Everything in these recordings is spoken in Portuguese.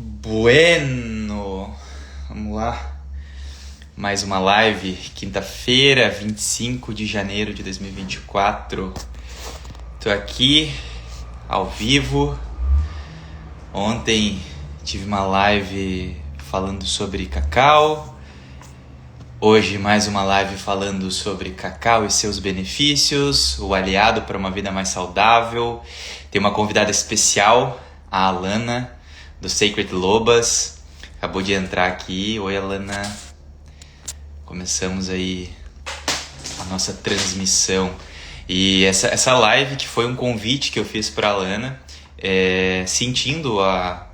Bueno, vamos lá. Mais uma live, quinta-feira, 25 de janeiro de 2024. Tô aqui, ao vivo. Ontem tive uma live falando sobre cacau. Hoje mais uma live falando sobre cacau e seus benefícios, o aliado para uma vida mais saudável. Tem uma convidada especial, a Alana, do Sacred Lobas. Acabou de entrar aqui. Oi, Alana. Começamos aí a nossa transmissão. E essa live que foi um convite que eu fiz para a Alana, sentindo a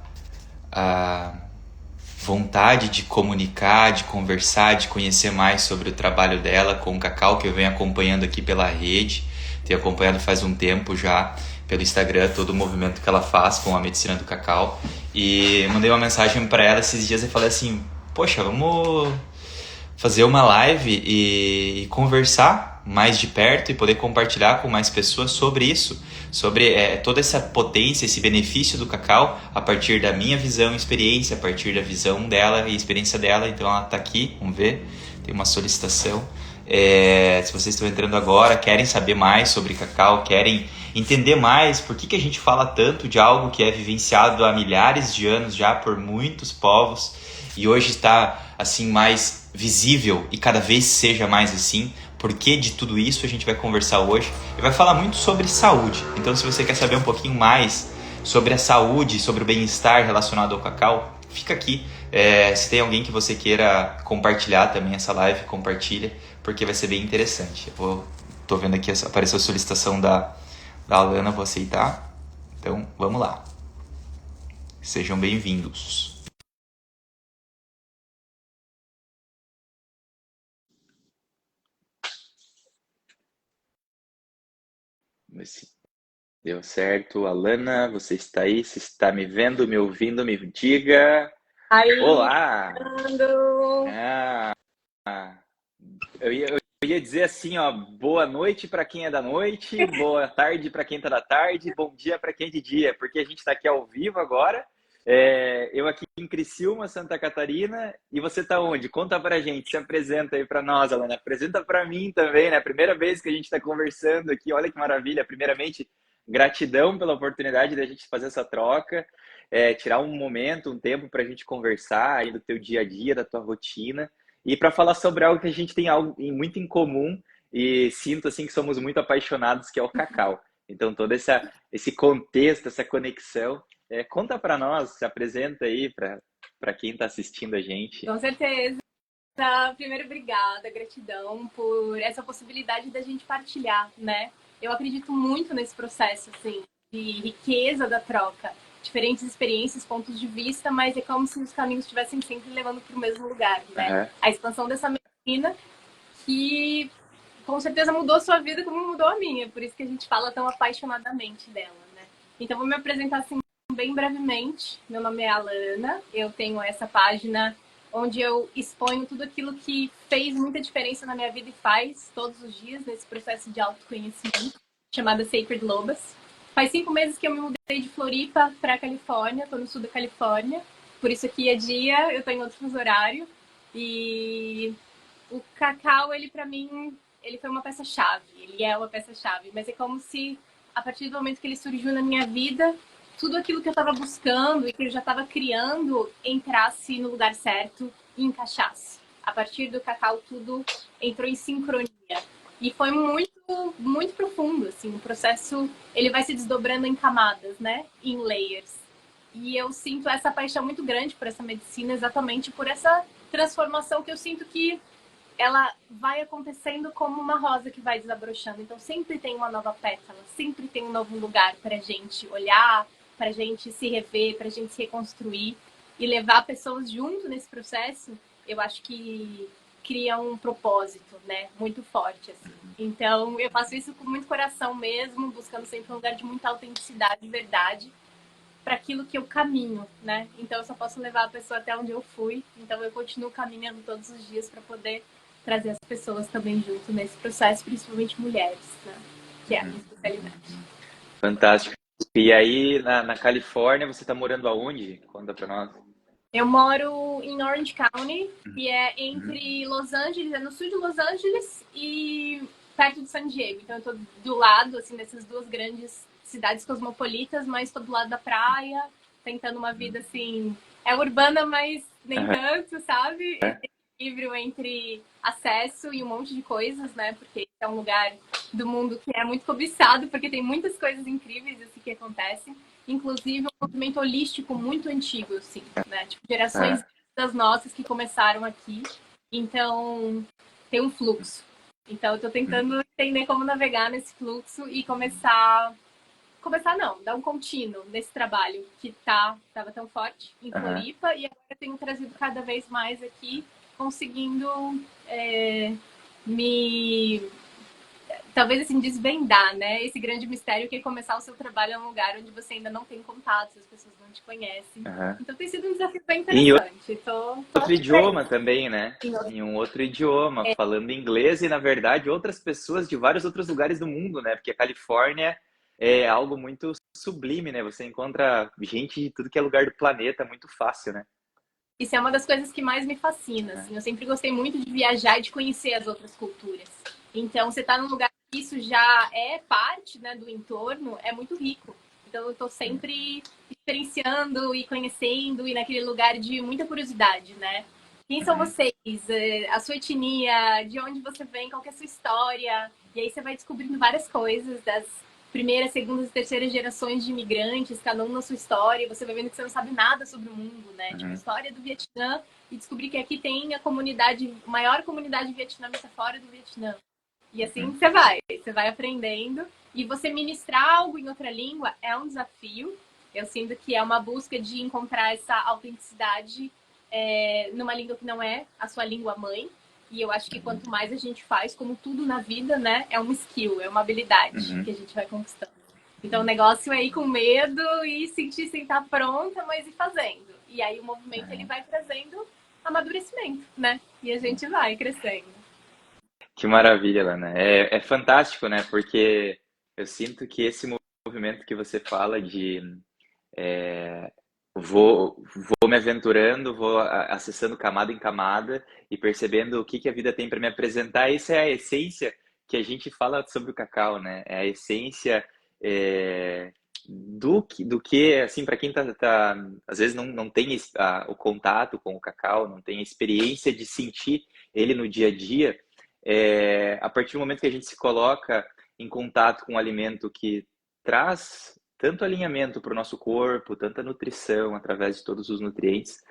vontade de comunicar, de conversar, de conhecer mais sobre o trabalho dela com o cacau, que eu venho acompanhando aqui pela rede. Tenho acompanhado faz um tempo já pelo Instagram todo o movimento que ela faz com a medicina do cacau. E mandei uma mensagem para ela esses dias e falei assim: poxa, vamos fazer uma live e conversar mais de perto e poder compartilhar com mais pessoas sobre isso, sobre toda essa potência, esse benefício do cacau a partir da minha visão e experiência, a partir da visão dela e experiência dela. Então ela está aqui, vamos ver, tem uma solicitação. Se vocês estão entrando agora, querem saber mais sobre cacau, querem entender mais por que a gente fala tanto de algo que é vivenciado há milhares de anos já por muitos povos e hoje está assim mais visível e cada vez seja mais assim. Por que de tudo isso a gente vai conversar hoje e vai falar muito sobre saúde. Então, se você quer saber um pouquinho mais sobre a saúde, sobre o bem-estar relacionado ao cacau, fica aqui. Se tem alguém que você queira compartilhar também essa live, compartilha, porque vai ser bem interessante. Tô vendo aqui, apareceu a solicitação da Alana, vou aceitar. Então, vamos lá. Sejam bem-vindos. Vamos ver se deu certo. Alana, você está aí? Se está me vendo, me ouvindo, me diga. Aí, Olá! Fernando. Eu ia dizer assim, ó, boa noite para quem é da noite, boa tarde para quem tá da tarde, bom dia para quem é de dia, porque a gente está aqui ao vivo agora. Eu aqui em Criciúma, Santa Catarina, e você tá onde? Conta pra gente, se apresenta aí para nós, Alana. Apresenta para mim também, né? Primeira vez que a gente está conversando aqui, olha que maravilha. Primeiramente, gratidão pela oportunidade da gente fazer essa troca, tirar um momento, um tempo para a gente conversar aí do teu dia a dia, da tua rotina. E para falar sobre algo que a gente tem algo muito em comum e sinto assim que somos muito apaixonados, que é o cacau. Então todo esse contexto, essa conexão, conta para nós, se apresenta aí para quem está assistindo a gente. Com certeza. Primeiro, obrigada, gratidão por essa possibilidade da gente partilhar, né? Eu acredito muito nesse processo, assim, de riqueza da troca. Diferentes experiências, pontos de vista, mas é como se os caminhos estivessem sempre levando para o mesmo lugar, né? Uhum. A expansão dessa medicina que com certeza mudou a sua vida como mudou a minha, por isso que a gente fala tão apaixonadamente dela, né? Então vou me apresentar assim bem brevemente. Meu nome é Alana, eu tenho essa página onde eu exponho tudo aquilo que fez muita diferença na minha vida e faz todos os dias nesse processo de autoconhecimento, chamada Sacred Lobas. Faz 5 meses que eu me mudei de Floripa para Califórnia, estou no sul da Califórnia, por isso aqui é dia, eu estou em outro fuso horário. E o cacau, ele para mim, ele foi uma peça-chave, ele é uma peça-chave, mas é como se a partir do momento que ele surgiu na minha vida, tudo aquilo que eu estava buscando e que eu já estava criando entrasse no lugar certo e encaixasse. A partir do cacau tudo entrou em sincronia e foi muito profundo, assim, o processo ele vai se desdobrando em camadas, né, em layers. E eu sinto essa paixão muito grande por essa medicina, exatamente por essa transformação que eu sinto que ela vai acontecendo como uma rosa que vai desabrochando. Então sempre tem uma nova pétala, sempre tem um novo lugar para a gente olhar, para a gente se rever, para a gente se reconstruir e levar pessoas junto nesse processo. Eu acho que cria um propósito, né, muito forte assim. Então eu faço isso com muito coração mesmo, buscando sempre um lugar de muita autenticidade e verdade para aquilo que eu caminho, né? Então eu só posso levar a pessoa até onde eu fui. Então eu continuo caminhando todos os dias para poder trazer as pessoas também junto nesse processo, principalmente mulheres, né? Que é a minha especialidade. Fantástico. E aí, na Califórnia, você tá morando aonde? Conta pra nós. Eu moro em Orange County, que é Uhum. entre Los Angeles, é no sul de Los Angeles e perto de San Diego. Então eu tô do lado, assim, dessas duas grandes cidades cosmopolitas, mas tô do lado da praia, tentando uma vida, assim, é urbana, mas nem Aham. tanto, sabe? Equilíbrio entre acesso e um monte de coisas, né? Porque é um lugar do mundo que é muito cobiçado, porque tem muitas coisas incríveis, assim, que acontecem. Inclusive um movimento holístico muito antigo, assim, né? Tipo, gerações Aham. das nossas que começaram aqui. Então, tem um fluxo. Então, eu tô tentando entender como navegar nesse fluxo e começar não, dar um contínuo nesse trabalho que tava tão forte em Aham. Floripa e agora eu tenho trazido cada vez mais aqui, conseguindo me talvez assim desvendar, né? Esse grande mistério que é começar o seu trabalho em um lugar onde você ainda não tem contatos, as pessoas não te conhecem. Aham. Então tem sido um desafio bem Em interessante. Tô outro aqui pra idioma isso. também, né? Em um outro idioma, falando inglês e, na verdade, outras pessoas de vários outros lugares do mundo, né? Porque a Califórnia é algo muito sublime, né? Você encontra gente de tudo que é lugar do planeta muito fácil, né? Isso é uma das coisas que mais me fascina, assim. Eu sempre gostei muito de viajar e de conhecer as outras culturas. Então, você tá num lugar que isso já é parte, né, do entorno, é muito rico. Então, eu tô sempre experienciando e conhecendo e naquele lugar de muita curiosidade, né? Quem são Uhum. vocês? A sua etnia? De onde você vem? Qual que é a sua história? E aí você vai descobrindo várias coisas das primeiras, segundas e terceiras gerações de imigrantes, cada um na sua história, e você vai vendo que você não sabe nada sobre o mundo, né? Tipo, Uhum. história do Vietnã, e descobrir que aqui tem a comunidade, maior comunidade vietnamita fora do Vietnã. E assim Uhum. você vai aprendendo. E você ministrar algo em outra língua é um desafio. Eu sinto que é uma busca de encontrar essa autenticidade numa língua que não é a sua língua mãe. E eu acho que quanto mais a gente faz, como tudo na vida, né, é uma skill, é uma habilidade que Uhum. a gente vai conquistando. Então o negócio é ir com medo e sentir sem estar pronta, mas ir fazendo. E aí o movimento ele Uhum. vai trazendo amadurecimento, né? E a gente vai crescendo. Que maravilha, Lana. É fantástico, né? Porque eu sinto que esse movimento que você fala de vou me aventurando, vou acessando camada em camada e percebendo o que que a vida tem para me apresentar. Isso é a essência que a gente fala sobre o cacau, né? É a essência é, do que assim, para quem às vezes não tem o contato com o cacau, não tem a experiência de sentir ele no dia a dia, a partir do momento que a gente se coloca em contato com um alimento que traz tanto alinhamento para o nosso corpo, tanta nutrição através de todos os nutrientes.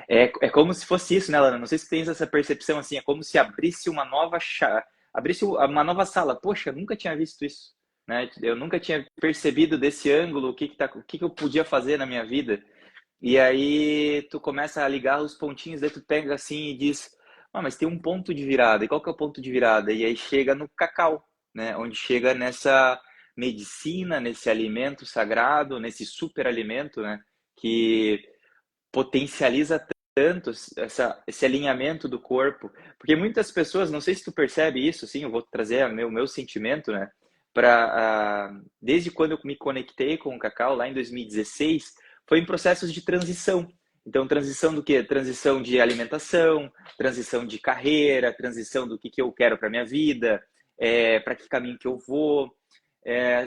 É como se fosse isso, né, Lana? Não sei se tens essa percepção assim, é como se abrisse uma nova abrisse uma nova sala. Poxa, eu nunca tinha visto isso, né? Eu nunca tinha percebido desse ângulo o que que eu podia fazer na minha vida. E aí tu começa a ligar os pontinhos, daí tu pega assim e diz, mas tem um ponto de virada. E qual que é o ponto de virada? E aí chega no cacau, né? Onde chega nessa medicina, nesse alimento sagrado, nesse superalimento, né? Que potencializa tanto esse alinhamento do corpo. Porque muitas pessoas, não sei se tu percebe isso, sim, eu vou trazer meu sentimento, né? Desde quando eu me conectei com o cacau, lá em 2016, foi em processos de transição. Então, transição do quê? Transição de alimentação, transição de carreira, transição do que eu quero para minha vida, para que caminho que eu vou.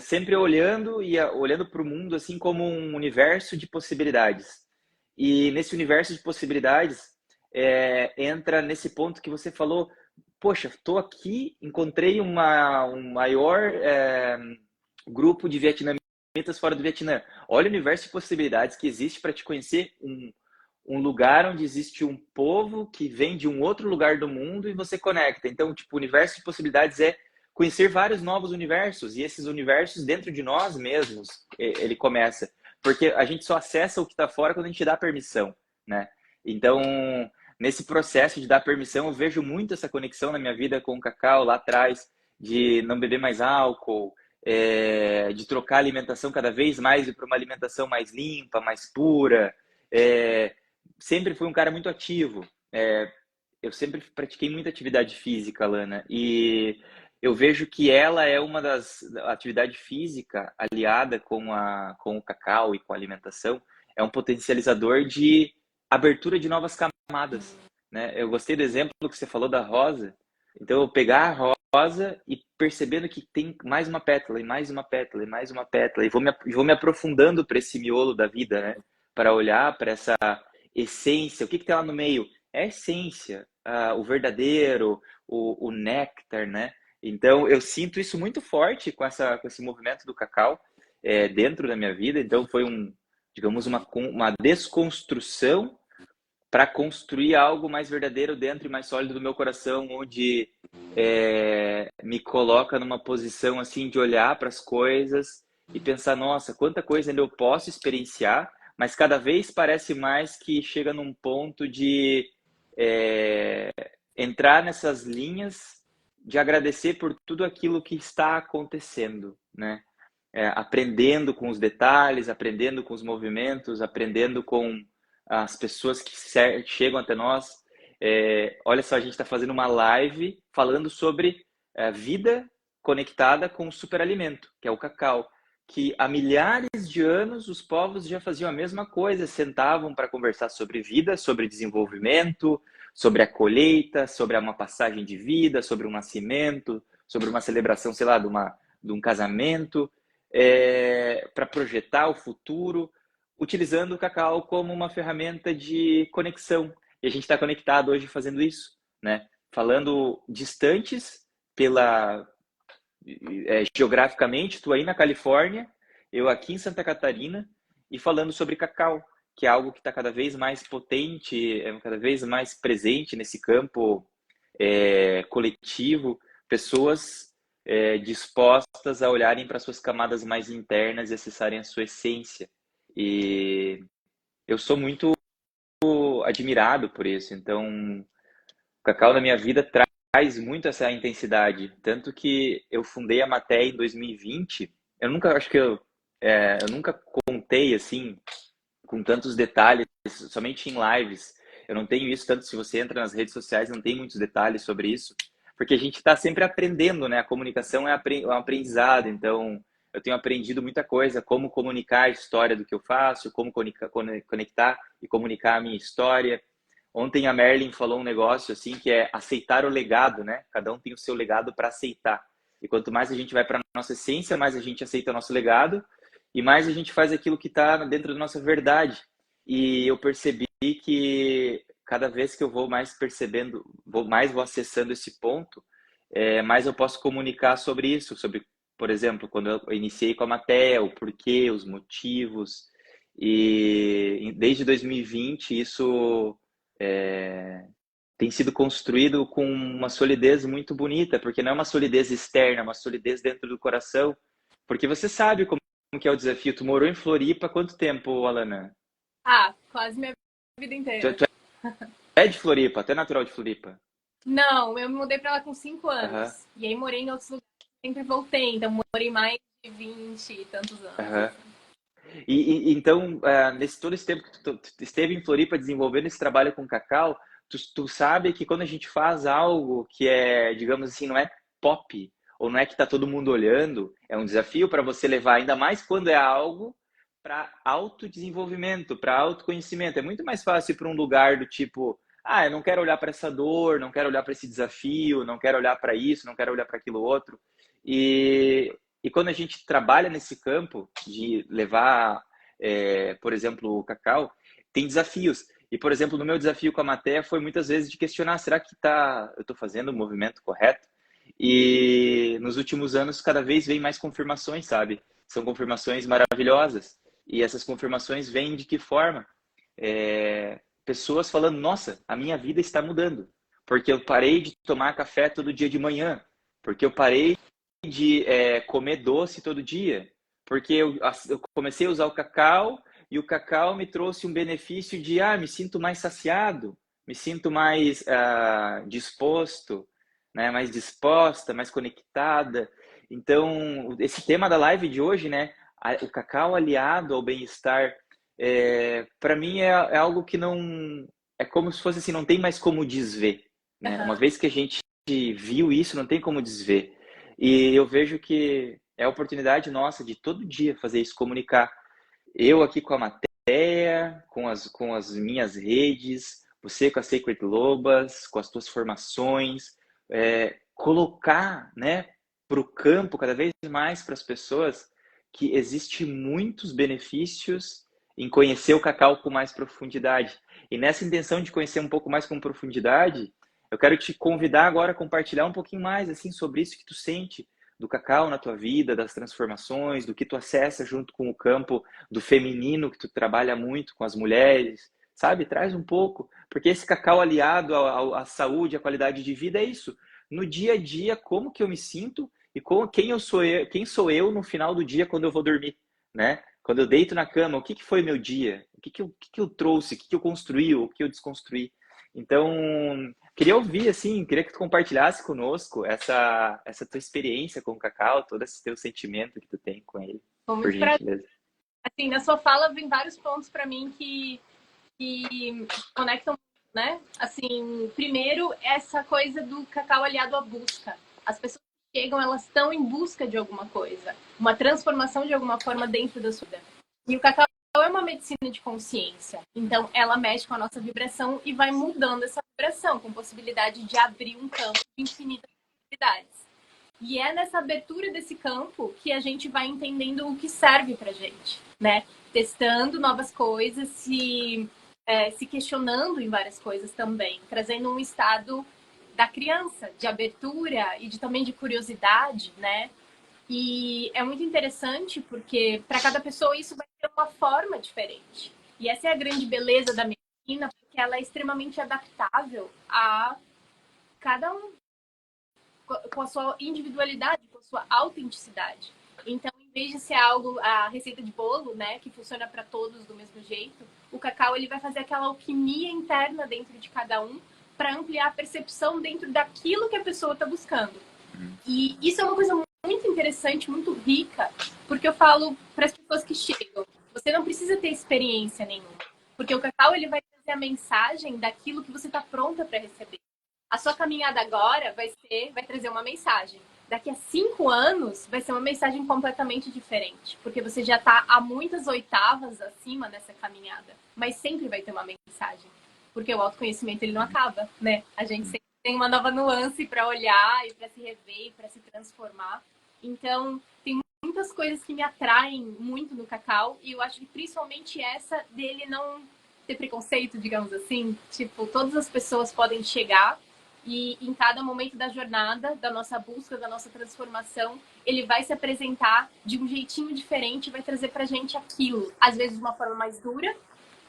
Sempre olhando e olhando para o mundo assim como um universo de possibilidades. E nesse universo de possibilidades, entra nesse ponto que você falou, poxa, estou aqui, encontrei um maior grupo de vietnamitas fora do Vietnã. Olha o universo de possibilidades que existe para te conhecer um lugar onde existe um povo que vem de um outro lugar do mundo e você conecta. Então, tipo, o universo de possibilidades é conhecer vários novos universos e esses universos dentro de nós mesmos, ele começa. Porque a gente só acessa o que está fora quando a gente dá permissão, né? Então, nesse processo de dar permissão, eu vejo muito essa conexão na minha vida com o cacau lá atrás, de não beber mais álcool, de trocar a alimentação cada vez mais para uma alimentação mais limpa, mais pura. Sempre fui um cara muito ativo. Eu sempre pratiquei muita atividade física, Lana. E eu vejo que ela é uma das a atividade física aliada com o cacau e com a alimentação, é um potencializador de abertura de novas camadas, né? Eu gostei do exemplo que você falou da rosa. Então, eu pegar a rosa e percebendo que tem mais uma pétala, e mais uma pétala, e mais uma pétala, e vou me aprofundando para esse miolo da vida, né? Para olhar para essa essência. O que tem lá no meio? É a essência, o verdadeiro, o néctar, né? Então, eu sinto isso muito forte com esse movimento do cacau dentro da minha vida. Então, foi digamos, uma desconstrução para construir algo mais verdadeiro dentro e mais sólido do meu coração, onde me coloca numa posição assim de olhar para as coisas e pensar, nossa, quanta coisa ainda eu posso experienciar, mas cada vez parece mais que chega num ponto de entrar nessas linhas de agradecer por tudo aquilo que está acontecendo, né? Aprendendo com os detalhes, aprendendo com os movimentos, aprendendo com as pessoas que chegam até nós. Olha só, a gente está fazendo uma live falando sobre vida conectada com o superalimento, que é o cacau, que há milhares de anos os povos já faziam a mesma coisa, sentavam para conversar sobre vida, sobre desenvolvimento, sobre a colheita, sobre uma passagem de vida, sobre um nascimento, sobre uma celebração, sei lá, de um casamento, para projetar o futuro, utilizando o cacau como uma ferramenta de conexão. E a gente está conectado hoje fazendo isso, né? Falando distantes geograficamente, tu aí na Califórnia, eu aqui em Santa Catarina, e falando sobre cacau, que é algo que está cada vez mais potente, cada vez mais presente nesse campo coletivo, pessoas dispostas a olharem para suas camadas mais internas e acessarem a sua essência. E eu sou muito admirado por isso. Então, o cacau na minha vida traz muito essa intensidade. Tanto que eu fundei a Maté em 2020. Eu nunca, acho que eu nunca contei assim, com tantos detalhes, somente em lives. Eu não tenho isso, tanto se você entra nas redes sociais, não tem muitos detalhes sobre isso. Porque a gente está sempre aprendendo, né? A comunicação é um aprendizado. Então, eu tenho aprendido muita coisa, como comunicar a história do que eu faço, como conectar e comunicar a minha história. Ontem a Merlin falou um negócio assim que é aceitar o legado, né? Cada um tem o seu legado para aceitar. E quanto mais a gente vai para nossa essência, mais a gente aceita o nosso legado e mais a gente faz aquilo que está dentro da nossa verdade. E eu percebi que cada vez que eu vou mais percebendo, vou acessando esse ponto, mais eu posso comunicar sobre isso, sobre, por exemplo, quando eu iniciei com a Maté, o porquê, os motivos. E desde 2020 isso tem sido construído com uma solidez muito bonita, porque não é uma solidez externa, é uma solidez dentro do coração. Porque você sabe como que é o desafio. Tu morou em Floripa há quanto tempo, Alana? Quase minha vida inteira. Tu é de Floripa, tu é natural de Floripa? Não, eu me mudei pra lá com 5 Aham. anos. E aí morei em outros lugares, sempre voltei. Então morei mais de 20 e tantos anos. Aham. Então, nesse todo esse tempo que tu esteve em Floripa desenvolvendo esse trabalho com cacau, tu sabe que quando a gente faz algo que é, digamos assim, não é pop, ou não é que tá todo mundo olhando, é um desafio para você levar, ainda mais quando é algo para autodesenvolvimento, para autoconhecimento. É muito mais fácil ir para um lugar do tipo, eu não quero olhar para essa dor, não quero olhar para esse desafio, não quero olhar para isso, não quero olhar para aquilo outro. E quando a gente trabalha nesse campo de levar, por exemplo, o cacau, tem desafios. E, por exemplo, no meu desafio com a Maté foi muitas vezes de questionar, será que eu estou fazendo o movimento correto? E nos últimos anos, cada vez vem mais confirmações, sabe? São confirmações maravilhosas. E essas confirmações vêm de que forma? Pessoas falando, nossa, a minha vida está mudando. Porque eu parei de tomar café todo dia de manhã. Porque eu parei de comer doce todo dia, porque eu comecei a usar o cacau e o cacau me trouxe um benefício de me sinto mais saciado, me sinto mais disposto, né, mais disposta, mais conectada. Então, esse tema da live de hoje, né, o cacau aliado ao bem-estar, para mim é algo que não é como se fosse assim, não tem mais como desver, né? Uma vez que a gente viu isso, não tem como desver. E eu vejo que é a oportunidade nossa de todo dia fazer isso, comunicar. Eu aqui com a Matéia, com as minhas redes, você com a Sacred Lobas, com as tuas formações, colocar, né, para o campo cada vez mais para as pessoas que existe muitos benefícios em conhecer o cacau com mais profundidade. E nessa intenção de conhecer um pouco mais com profundidade, eu quero te convidar agora a compartilhar um pouquinho mais assim sobre isso que tu sente do cacau na tua vida, das transformações, do que tu acessa junto com o campo do feminino, que tu trabalha muito com as mulheres, sabe? Traz um pouco, porque esse cacau aliado à saúde, à qualidade de vida é isso. No dia a dia, como que eu me sinto e quem sou eu no final do dia quando eu vou dormir, né? Quando eu deito na cama, o que foi meu dia? O que eu trouxe? O que eu construí? O que eu desconstruí? Então, queria ouvir, assim, queria que tu compartilhasse conosco essa tua experiência com o cacau, todo esse teu sentimento que tu tem com ele, Com por muito prazer. gentileza. Assim, na sua fala vem vários pontos para mim que conectam, né? Assim, primeiro, essa coisa do cacau aliado à busca. As pessoas que chegam, elas estão em busca de alguma coisa, uma transformação de alguma forma dentro da sua vida. E o cacau é uma medicina de consciência. Então, ela mexe com a nossa vibração e vai mudando essa vibração, com possibilidade de abrir um campo de infinitas possibilidades. E é nessa abertura desse campo que a gente vai entendendo o que serve pra gente, né? Testando novas coisas, se questionando em várias coisas também, trazendo um estado da criança, de abertura e também de curiosidade, né? E é muito interessante porque para cada pessoa isso vai ter uma forma diferente. E essa é a grande beleza da medicina, porque ela é extremamente adaptável a cada um, com a sua individualidade, com a sua autenticidade. Então, em vez de ser algo, a receita de bolo, né, que funciona para todos do mesmo jeito, o cacau ele vai fazer aquela alquimia interna dentro de cada um para ampliar a percepção dentro daquilo que a pessoa está buscando. E isso é uma coisa muito interessante, muito rica, porque eu falo para as pessoas que chegam, você não precisa ter experiência nenhuma, porque o cacau ele vai trazer a mensagem daquilo que você está pronta para receber. A sua caminhada agora vai trazer uma mensagem. Daqui a 5 anos vai ser uma mensagem completamente diferente, porque você já está há muitas oitavas acima nessa caminhada, mas sempre vai ter uma mensagem, porque o autoconhecimento ele não acaba, né? A gente sempre tem uma nova nuance para olhar e para se rever e para se transformar. Então, tem muitas coisas que me atraem muito no cacau e eu acho que principalmente essa dele não ter preconceito, digamos assim. Tipo, todas as pessoas podem chegar e em cada momento da jornada, da nossa busca, da nossa transformação, ele vai se apresentar de um jeitinho diferente, vai trazer pra gente aquilo. Às vezes de uma forma mais dura,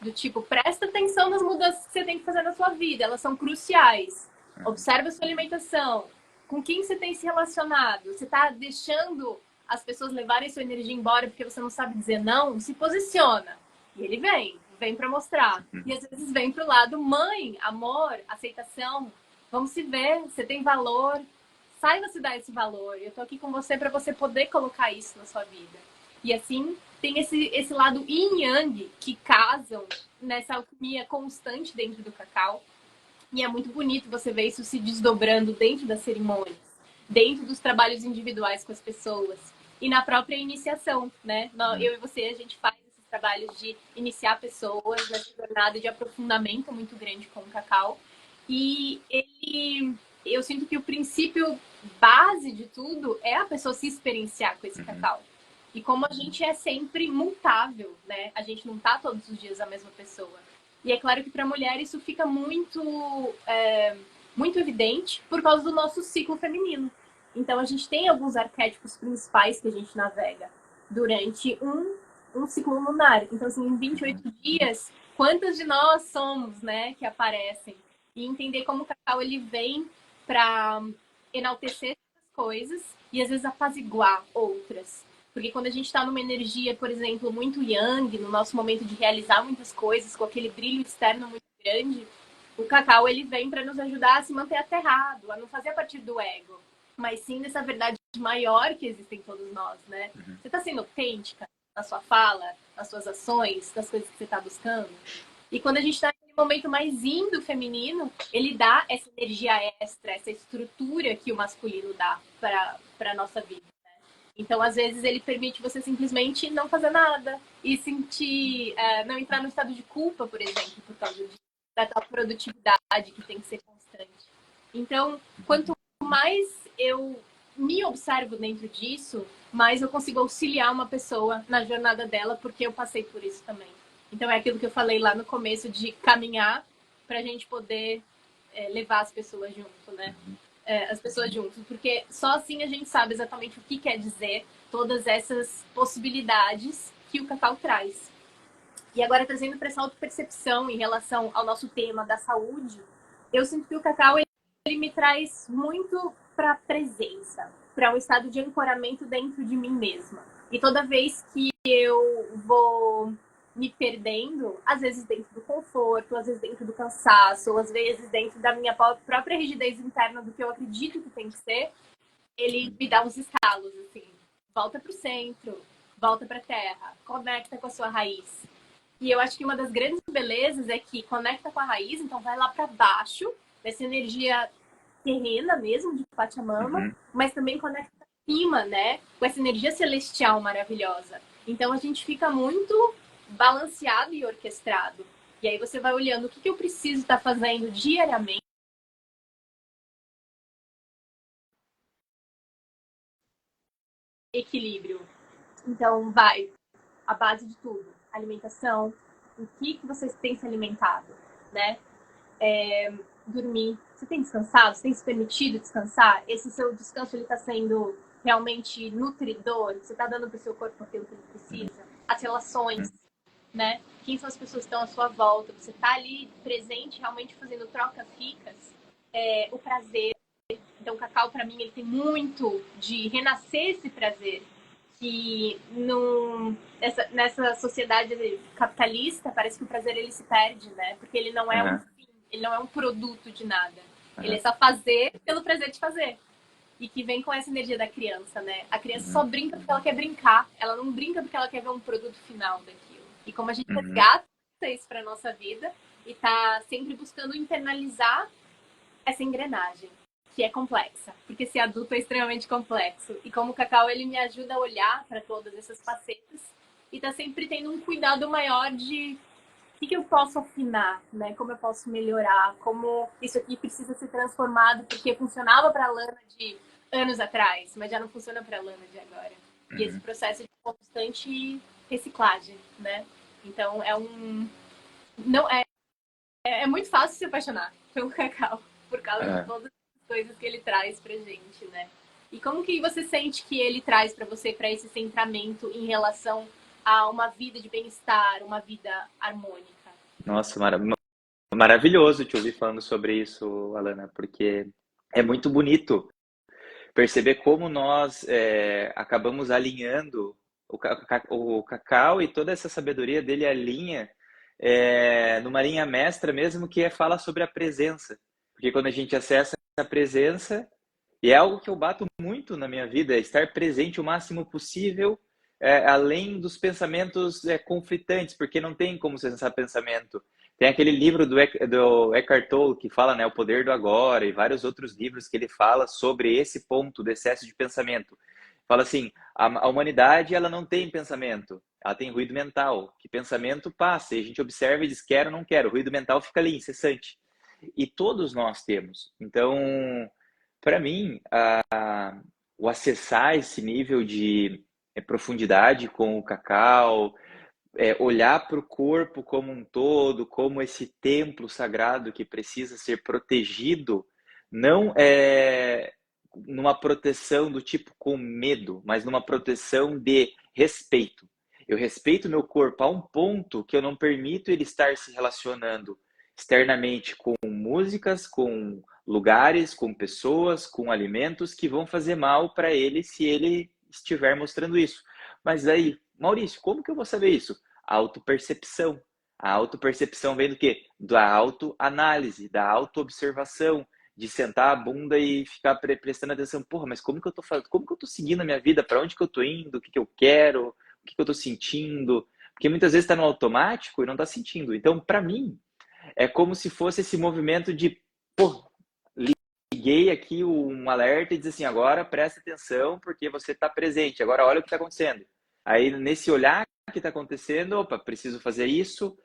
do tipo, presta atenção nas mudanças que você tem que fazer na sua vida, elas são cruciais. Observe a sua alimentação, com quem você tem se relacionado. Você está deixando as pessoas levarem sua energia embora porque você não sabe dizer não? Se posiciona. E ele vem para mostrar. E às vezes vem pro lado mãe, amor, aceitação. Vamos se ver, você tem valor. Saiba se dar esse valor. Eu tô aqui com você para você poder colocar isso na sua vida. E assim, tem esse lado yin e yang que casam nessa alquimia constante dentro do cacau. E é muito bonito você ver isso se desdobrando dentro das cerimônias, dentro dos trabalhos individuais com as pessoas e na própria iniciação, né? Eu e você, a gente faz esses trabalhos de iniciar pessoas nessa jornada de aprofundamento muito grande com o cacau. E eu sinto que o princípio base de tudo é a pessoa se experienciar com esse cacau. E como a gente é sempre mutável, né? A gente não tá todos os dias a mesma pessoa. E é claro que para a mulher isso fica muito evidente por causa do nosso ciclo feminino. Então a gente tem alguns arquétipos principais que a gente navega durante um ciclo lunar. Então, assim, em 28 dias, quantas de nós somos, né, que aparecem? E entender como o cacau ele vem para enaltecer essas coisas e às vezes apaziguar outras. Porque quando a gente está numa energia, por exemplo, muito yang, no nosso momento de realizar muitas coisas, com aquele brilho externo muito grande, o cacau ele vem para nos ajudar a se manter aterrado, a não fazer a partir do ego, mas sim dessa verdade maior que existe em todos nós, né? Você está sendo autêntica na sua fala, nas suas ações, nas coisas que você está buscando? E quando a gente está em momento mais yin do feminino, ele dá essa energia extra, essa estrutura que o masculino dá para a nossa vida. Né? Então, às vezes, ele permite você simplesmente não fazer nada e sentir, não entrar no estado de culpa, por exemplo, por causa da tal produtividade que tem que ser constante. Então, quanto mais eu me observo dentro disso, mais eu consigo auxiliar uma pessoa na jornada dela, porque eu passei por isso também. Então, é aquilo que eu falei lá no começo de caminhar para a gente poder levar as pessoas junto, né? As pessoas juntos, porque só assim a gente sabe exatamente o que quer dizer todas essas possibilidades que o cacau traz. E agora, trazendo para essa autopercepção em relação ao nosso tema da saúde, eu sinto que o cacau ele me traz muito para a presença, para um estado de ancoramento dentro de mim mesma. E toda vez que eu vou me perdendo, às vezes dentro do conforto, às vezes dentro do cansaço, ou às vezes dentro da minha própria rigidez interna do que eu acredito que tem que ser, ele me dá uns estalos, assim. Volta pro centro, volta pra terra, conecta com a sua raiz. E eu acho que uma das grandes belezas é que conecta com a raiz, então vai lá para baixo, dessa energia terrena mesmo, de Pachamama, mas também conecta acima, né? Com essa energia celestial maravilhosa. Então a gente fica muito balanceado e orquestrado. E aí você vai olhando o que eu preciso estar fazendo diariamente. Equilíbrio. Então vai a base de tudo. Alimentação, o que você tem se alimentado, né? Dormir. Você tem descansado? Você tem se permitido descansar? Esse seu descanso ele está sendo realmente nutridor? Você está dando para o seu corpo aquilo que ele precisa? As relações, né? Quem são as pessoas que estão à sua volta? Você está ali presente, realmente fazendo trocas-ricas? O prazer. Então, o cacau, para mim, ele tem muito de renascer esse prazer. Que nessa sociedade capitalista, parece que o prazer ele se perde, né? Porque ele não é um fim, ele não é um produto de nada. Ele é só fazer pelo prazer de fazer. E que vem com essa energia da criança, né? A criança só brinca porque ela quer brincar. Ela não brinca porque ela quer ver um produto final daquilo. E como a gente resgata isso para nossa vida e tá sempre buscando internalizar essa engrenagem, que é complexa, porque ser adulto é extremamente complexo. E como o cacau, ele me ajuda a olhar para todas essas facetas e tá sempre tendo um cuidado maior de o que eu posso afinar, né? Como eu posso melhorar, como isso aqui precisa ser transformado, porque funcionava para a Lana de anos atrás, mas já não funciona para a Lana de agora. E esse processo de constante reciclagem, né? Então não é muito fácil se apaixonar pelo cacau por causa de todas as coisas que ele traz pra gente, né? E como que você sente que ele traz para você para esse centramento em relação a uma vida de bem-estar, uma vida harmônica? Nossa, maravilhoso te ouvir falando sobre isso, Alana, porque é muito bonito perceber como nós acabamos alinhando o cacau e toda essa sabedoria dele alinha numa linha mestra mesmo, que fala sobre a presença. Porque quando a gente acessa a presença, e é algo que eu bato muito na minha vida, é estar presente o máximo possível, além dos pensamentos conflitantes, porque não tem como cessar pensamento. Tem aquele livro do Eckhart Tolle que fala, né, o poder do agora, e vários outros livros que ele fala sobre esse ponto do excesso de pensamento. Fala assim, a humanidade ela não tem pensamento, ela tem ruído mental, que pensamento passa, e a gente observa e diz quero ou não quero, o ruído mental fica ali, incessante. E todos nós temos. Então, para mim, o acessar esse nível de profundidade com o cacau, olhar para o corpo como um todo, como esse templo sagrado que precisa ser protegido, não é numa proteção do tipo com medo, mas numa proteção de respeito. Eu respeito meu corpo a um ponto que eu não permito ele estar se relacionando externamente com músicas, com lugares, com pessoas, com alimentos que vão fazer mal para ele se ele estiver mostrando isso. Mas aí, Maurício, como que eu vou saber isso? Autopercepção. A autopercepção vem do quê? Da autoanálise, da autoobservação, de sentar a bunda e ficar prestando atenção. Porra, mas como que eu tô fazendo? Como que eu tô seguindo a minha vida? Para onde que eu tô indo? O que que eu quero? O que que eu tô sentindo? Porque muitas vezes está no automático e não está sentindo. Então, para mim, é como se fosse esse movimento de, pô, liguei aqui um alerta e diz assim, agora presta atenção porque você está presente, agora olha o que está acontecendo. Aí, nesse olhar que está acontecendo, opa, preciso fazer isso,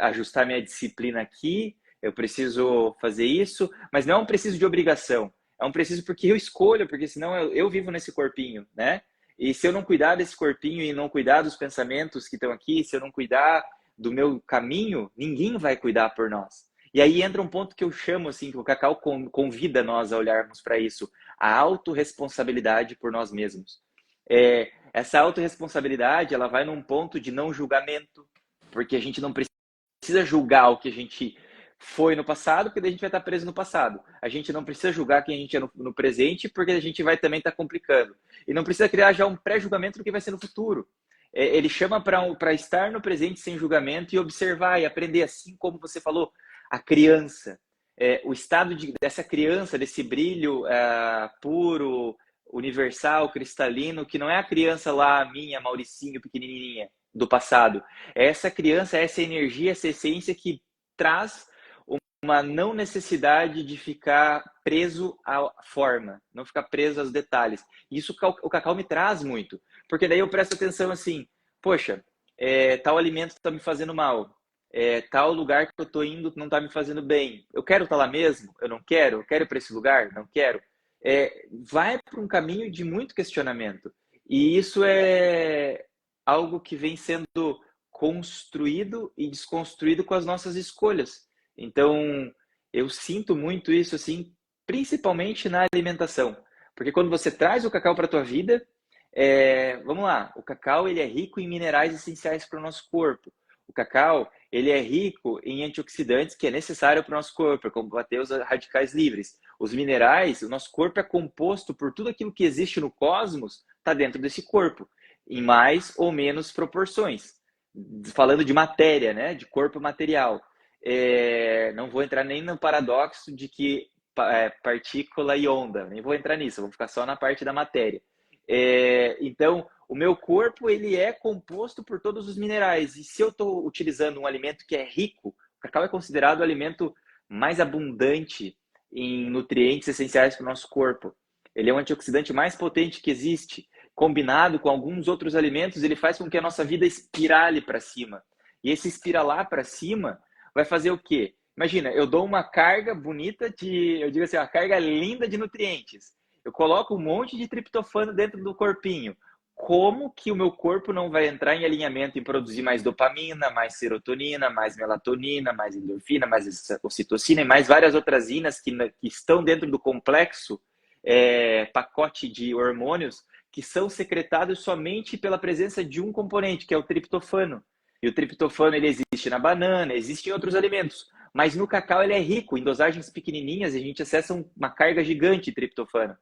ajustar minha disciplina aqui, eu preciso fazer isso, mas não é um preciso de obrigação, é um preciso porque eu escolho, porque senão eu vivo nesse corpinho, né? E se eu não cuidar desse corpinho e não cuidar dos pensamentos que estão aqui, se eu não cuidar do meu caminho, ninguém vai cuidar por nós. E aí entra um ponto que eu chamo, assim, que o Cacau convida nós a olharmos para isso, a autorresponsabilidade por nós mesmos. Essa autorresponsabilidade, ela vai num ponto de não julgamento, porque a gente não precisa julgar o que a gente foi no passado, porque daí a gente vai estar preso no passado. A gente não precisa julgar quem a gente é no presente, porque a gente vai também estar complicando. E não precisa criar já um pré-julgamento do que vai ser no futuro. Ele chama para estar no presente sem julgamento e observar e aprender, assim como você falou, a criança. O estado dessa criança, desse brilho puro, universal, cristalino, que não é a criança lá, minha, Mauricinho, pequenininha, do passado. É essa criança, essa energia, essa essência que traz uma não necessidade de ficar preso à forma, não ficar preso aos detalhes. Isso o Cacau me traz muito, porque daí eu presto atenção assim, poxa, tal alimento está me fazendo mal, tal lugar que eu estou indo não está me fazendo bem. Eu quero estar lá mesmo? Eu não quero? Eu quero ir para esse lugar? Não quero? Vai para um caminho de muito questionamento. E isso é algo que vem sendo construído e desconstruído com as nossas escolhas. Então, eu sinto muito isso, assim, principalmente na alimentação. Porque quando você traz o cacau para a tua vida, vamos lá, o cacau ele é rico em minerais essenciais para o nosso corpo. O cacau ele é rico em antioxidantes que é necessário para o nosso corpo, para combater os radicais livres. Os minerais, o nosso corpo é composto por tudo aquilo que existe no cosmos, está dentro desse corpo, em mais ou menos proporções. Falando de matéria, né, de corpo material. Não vou entrar nem no paradoxo de que partícula e onda, nem vou entrar nisso, vou ficar só na parte da matéria. Então, o meu corpo ele é composto por todos os minerais, e se eu estou utilizando um alimento que é rico, o cacau é considerado o alimento mais abundante em nutrientes essenciais para o nosso corpo. Ele é o antioxidante mais potente que existe, combinado com alguns outros alimentos, ele faz com que a nossa vida espirale para cima. E esse espiralar para cima vai fazer o quê? Imagina, eu dou uma carga bonita eu digo assim, uma carga linda de nutrientes. Eu coloco um monte de triptofano dentro do corpinho. Como que o meu corpo não vai entrar em alinhamento em produzir mais dopamina, mais serotonina, mais melatonina, mais endorfina, mais ocitocina e mais várias outras inas que estão dentro do complexo pacote de hormônios que são secretados somente pela presença de um componente, que é o triptofano. E o triptofano ele existe na banana, existe em outros alimentos. Mas no cacau ele é rico, em dosagens pequenininhas, e a gente acessa uma carga gigante de triptofano.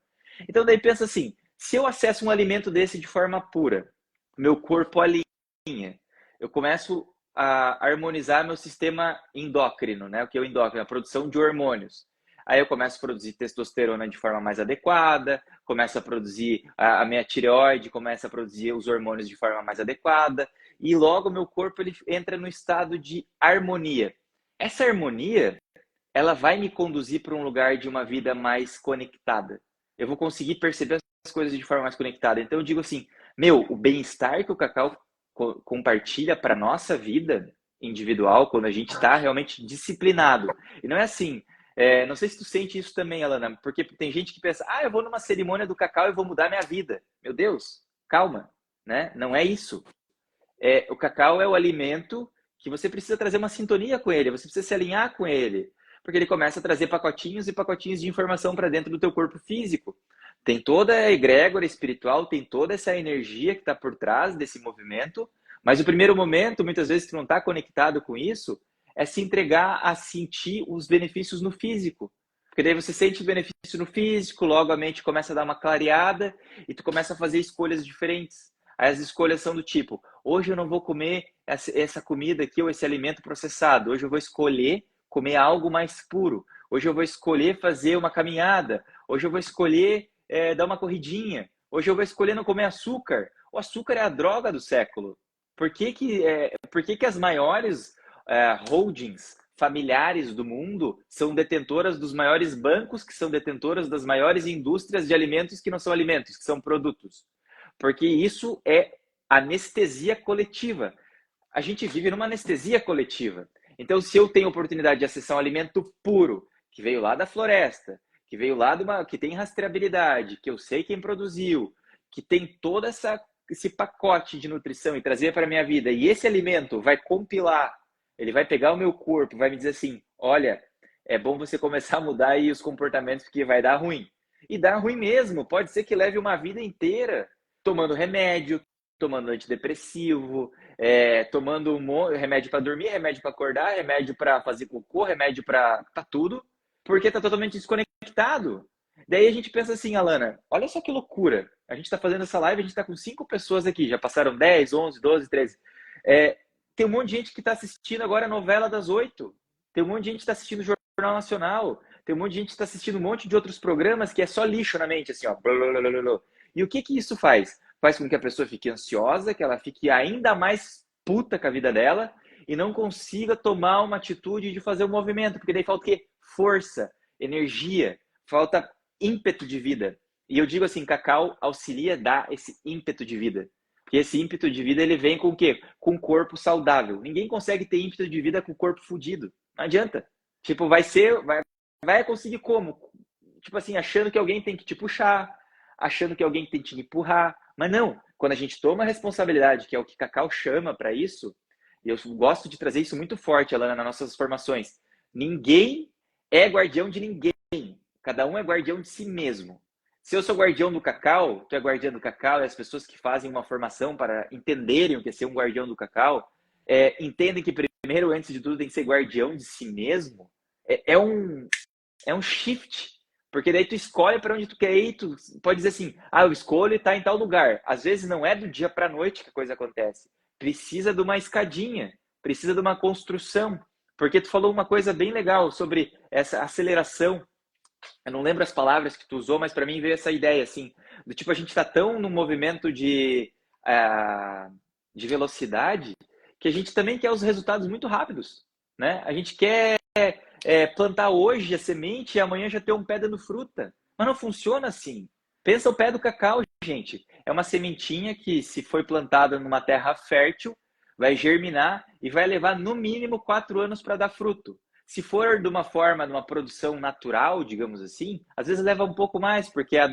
Então daí pensa assim, se eu acesso um alimento desse de forma pura, meu corpo alinha, eu começo a harmonizar meu sistema endócrino, né? O que é o endócrino? A produção de hormônios. Aí eu começo a produzir testosterona de forma mais adequada, começo a produzir a minha tireoide, começa a produzir os hormônios de forma mais adequada, e logo meu corpo ele entra no estado de harmonia. Essa harmonia, ela vai me conduzir para um lugar de uma vida mais conectada. Eu vou conseguir perceber as coisas de forma mais conectada. Então eu digo assim, o bem-estar que o cacau compartilha para a nossa vida individual, quando a gente está realmente disciplinado. E não é assim, não sei se tu sente isso também, Alana, porque tem gente que pensa, eu vou numa cerimônia do cacau e vou mudar minha vida. Meu Deus, calma, né? Não é isso. O cacau é o alimento que você precisa trazer uma sintonia com ele, você precisa se alinhar com ele, porque ele começa a trazer pacotinhos e pacotinhos de informação para dentro do teu corpo físico. Tem toda a egrégora espiritual, tem toda essa energia que está por trás desse movimento, mas o primeiro momento, muitas vezes tu não está conectado com isso, é se entregar a sentir os benefícios no físico. Porque daí você sente o benefício no físico, logo a mente começa a dar uma clareada e tu começa a fazer escolhas diferentes. Aí as escolhas são do tipo, hoje eu não vou comer essa comida aqui ou esse alimento processado, hoje eu vou escolher comer algo mais puro, hoje eu vou escolher fazer uma caminhada, hoje eu vou escolher dar uma corridinha, hoje eu vou escolher não comer açúcar. O açúcar é a droga do século. Por que as maiores holdings familiares do mundo são detentoras dos maiores bancos, que são detentoras das maiores indústrias de alimentos que não são alimentos, que são produtos. Porque isso é anestesia coletiva. A gente vive numa anestesia coletiva. Então, se eu tenho oportunidade de acessar um alimento puro, que veio lá da floresta, que veio lá que tem rastreabilidade, que eu sei quem produziu, que tem todo esse pacote de nutrição e trazer para a minha vida, e esse alimento vai compilar, ele vai pegar o meu corpo, vai me dizer assim, olha, é bom você começar a mudar aí os comportamentos porque vai dar ruim. E dá ruim mesmo, pode ser que leve uma vida inteira tomando remédio, tomando antidepressivo, tomando remédio para dormir, remédio para acordar, remédio para fazer cocô, remédio para tudo, porque está totalmente desconectado. Daí a gente pensa assim, Alana, olha só que loucura. A gente está fazendo essa live, a gente está com 5 pessoas aqui, já passaram 10, 11, 12, 13. Tem um monte de gente que está assistindo agora a novela das 8. Tem um monte de gente que está assistindo o Jornal Nacional. Tem um monte de gente que está assistindo um monte de outros programas que é só lixo na mente, assim, ó. E o que isso faz? Faz com que a pessoa fique ansiosa, que ela fique ainda mais puta com a vida dela e não consiga tomar uma atitude de fazer um movimento, porque daí falta o quê? Força, energia, falta ímpeto de vida. E eu digo assim, cacau auxilia a dar esse ímpeto de vida. Porque esse ímpeto de vida, ele vem com o quê? Com o corpo saudável. Ninguém consegue ter ímpeto de vida com o corpo fudido. Não adianta. Tipo, vai conseguir como? Tipo assim, achando que alguém tem que te puxar, achando que alguém tem que te empurrar. Mas não, quando a gente toma a responsabilidade, que é o que Cacau chama para isso, e eu gosto de trazer isso muito forte, Alana, nas nossas formações. Ninguém é guardião de ninguém. Cada um é guardião de si mesmo. Se eu sou guardião do cacau, tu é guardião do cacau, e as pessoas que fazem uma formação para entenderem o que é ser um guardião do cacau, entendem que primeiro, antes de tudo, tem que ser guardião de si mesmo. É um shift. Porque daí tu escolhe para onde tu quer ir, tu pode dizer assim, eu escolho e tá em tal lugar. Às vezes não é do dia para a noite que a coisa acontece. Precisa de uma escadinha, precisa de uma construção. Porque tu falou uma coisa bem legal sobre essa aceleração. Eu não lembro as palavras que tu usou, mas para mim veio essa ideia, assim, do tipo, a gente está tão no movimento de velocidade que a gente também quer os resultados muito rápidos, né? A gente quer plantar hoje a semente e amanhã já ter um pé dando fruta. Mas não funciona assim. Pensa o pé do cacau, gente. É uma sementinha que, se foi plantada numa terra fértil, vai germinar e vai levar no mínimo 4 anos para dar fruto. Se for de uma forma, de uma produção natural, digamos assim, às vezes leva um pouco mais, porque a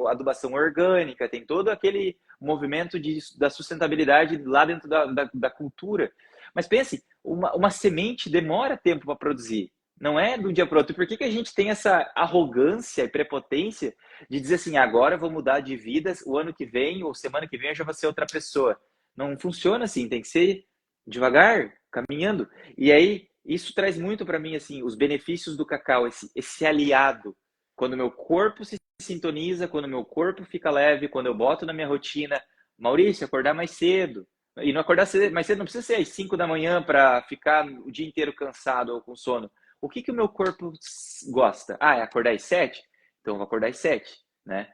adubação orgânica tem todo aquele movimento da sustentabilidade lá dentro da cultura. Mas pense, uma semente demora tempo para produzir. Não é do dia para o outro. Por que a gente tem essa arrogância e prepotência de dizer assim, agora eu vou mudar de vida, o ano que vem ou semana que vem eu já vou ser outra pessoa? Não funciona assim, tem que ser devagar, caminhando. E aí, isso traz muito para mim, assim, os benefícios do cacau, esse aliado. Quando meu corpo se sintoniza, quando meu corpo fica leve, quando eu boto na minha rotina, Maurício, acordar mais cedo. E não acordar mais cedo não precisa ser às 5 da manhã para ficar o dia inteiro cansado ou com sono. O que o meu corpo gosta? É acordar às 7? Então eu vou acordar às 7, né?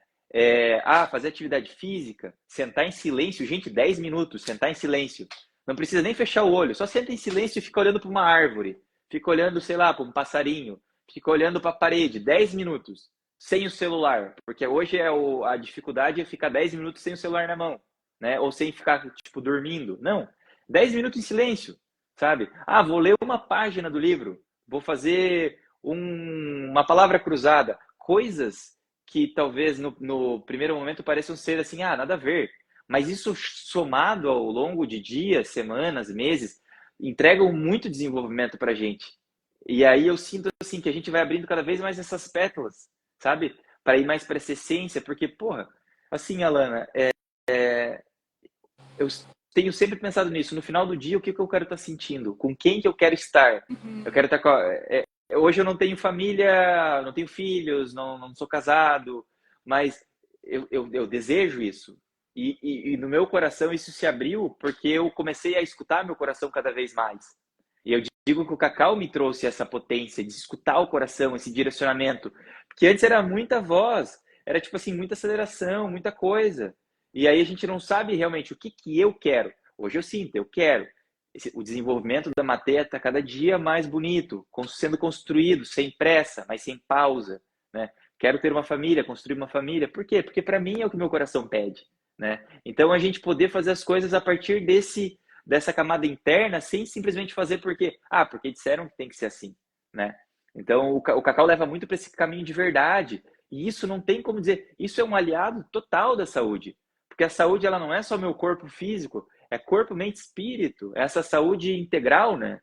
Fazer atividade física, sentar em silêncio, gente, 10 minutos, sentar em silêncio. Não precisa nem fechar o olho, só senta em silêncio e fica olhando para uma árvore, fica olhando, sei lá, para um passarinho, fica olhando para a parede, 10 minutos, sem o celular, porque hoje a dificuldade é ficar 10 minutos sem o celular na mão, né? Ou sem ficar, tipo, dormindo. Não, 10 minutos em silêncio, sabe? Vou ler uma página do livro, vou fazer uma palavra cruzada, coisas que talvez no primeiro momento pareçam ser assim, nada a ver. Mas isso somado ao longo de dias, semanas, meses, entregam muito desenvolvimento para a gente. E aí eu sinto assim que a gente vai abrindo cada vez mais essas pétalas, sabe? Para ir mais para essa essência, porque, porra, assim, Alana, eu tenho sempre pensado nisso. No final do dia, o que eu quero estar sentindo? Com quem que eu quero estar? Eu quero estar hoje eu não tenho família, não tenho filhos, não sou casado, mas eu desejo isso. E no meu coração isso se abriu porque eu comecei a escutar meu coração cada vez mais. E eu digo que o cacau me trouxe essa potência de escutar o coração, esse direcionamento. Porque antes era muita voz, era tipo assim, muita aceleração, muita coisa. E aí a gente não sabe realmente o que eu quero. Hoje eu sinto, eu quero. o desenvolvimento da matéria está cada dia mais bonito, sendo construído sem pressa, mas sem pausa, né? Quero ter uma família, construir uma família. Por quê? Porque para mim é o que meu coração pede, né? Então a gente poder fazer as coisas a partir dessa camada interna, sem simplesmente fazer porque disseram que tem que ser assim, né? Então o cacau leva muito para esse caminho de verdade. E isso não tem como dizer, isso é um aliado total da saúde. Porque a saúde ela não é só meu corpo físico, é corpo, mente, espírito, essa saúde integral, né?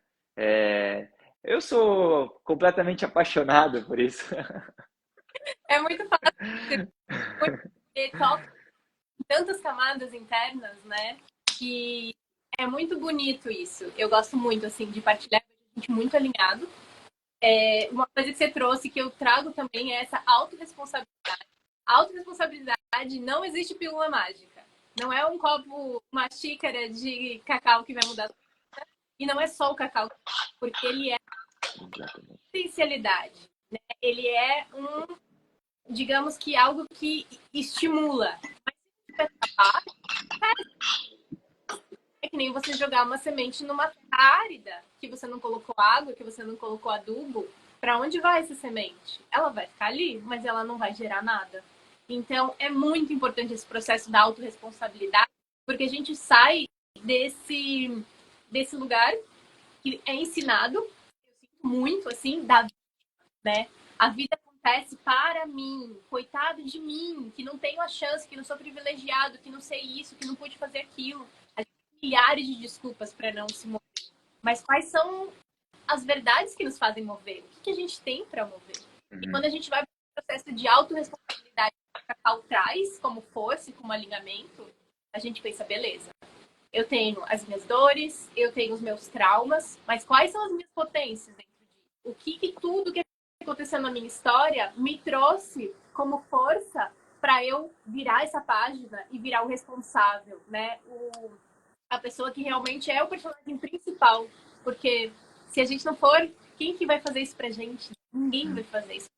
Eu sou completamente apaixonado por isso. É muito fácil, porque toca em tantas camadas internas, né? Que é muito bonito isso. Eu gosto muito, assim, de partilhar com a gente muito alinhado. Uma coisa que você trouxe, que eu trago também, é essa autorresponsabilidade. A autorresponsabilidade, não existe pílula mágica. Não é um copo, uma xícara de cacau que vai mudar a sua vida. E não é só o cacau, porque ele é potencialidade. Né? Ele é digamos que algo que estimula. Mas é que nem você jogar uma semente numa terra árida, que você não colocou água, que você não colocou adubo. Para onde vai essa semente? Ela vai ficar ali, mas ela não vai gerar nada. Então, é muito importante esse processo da autorresponsabilidade, porque a gente sai desse lugar que é ensinado, eu sinto muito, assim, da vida, né? A vida acontece para mim, coitado de mim, que não tenho a chance, que não sou privilegiado, que não sei isso, que não pude fazer aquilo. A gente tem milhares de desculpas para não se mover. Mas quais são as verdades que nos fazem mover? O que a gente tem para mover? E quando a gente vai para o processo de autorresponsabilidade que a Cacau traz como força e como alinhamento, a gente pensa, beleza, eu tenho as minhas dores, eu tenho os meus traumas, mas quais são as minhas potências dentro disso? O que tudo que aconteceu na minha história me trouxe como força para eu virar essa página e virar o responsável, né? A pessoa que realmente é o personagem principal. Porque se a gente não for, quem que vai fazer isso pra gente? Ninguém vai fazer isso.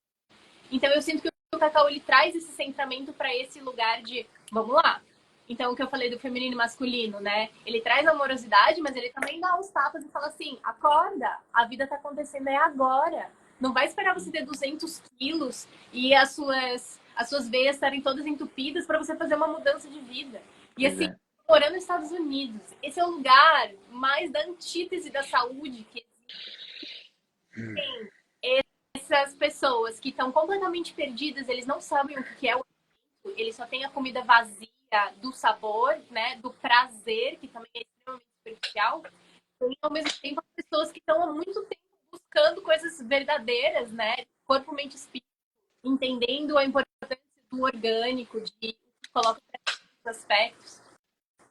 Então eu sinto que o Cacau ele traz esse centramento para esse lugar de vamos lá. Então o que eu falei do feminino e masculino, né? Ele traz amorosidade, mas ele também dá uns tapas e fala assim, acorda, a vida tá acontecendo agora. Não vai esperar você ter 200 quilos e as suas veias estarem todas entupidas para você fazer uma mudança de vida. E assim, morando nos Estados Unidos, esse é o lugar mais da antítese da saúde que tem essas pessoas que estão completamente perdidas, eles não sabem o que é o alimento, eles só têm a comida vazia do sabor, né, do prazer, que também é extremamente superficial, e ao mesmo tempo as pessoas que estão há muito tempo buscando coisas verdadeiras, né, corpo, mente, espírito, entendendo a importância do orgânico, de coloca os aspectos.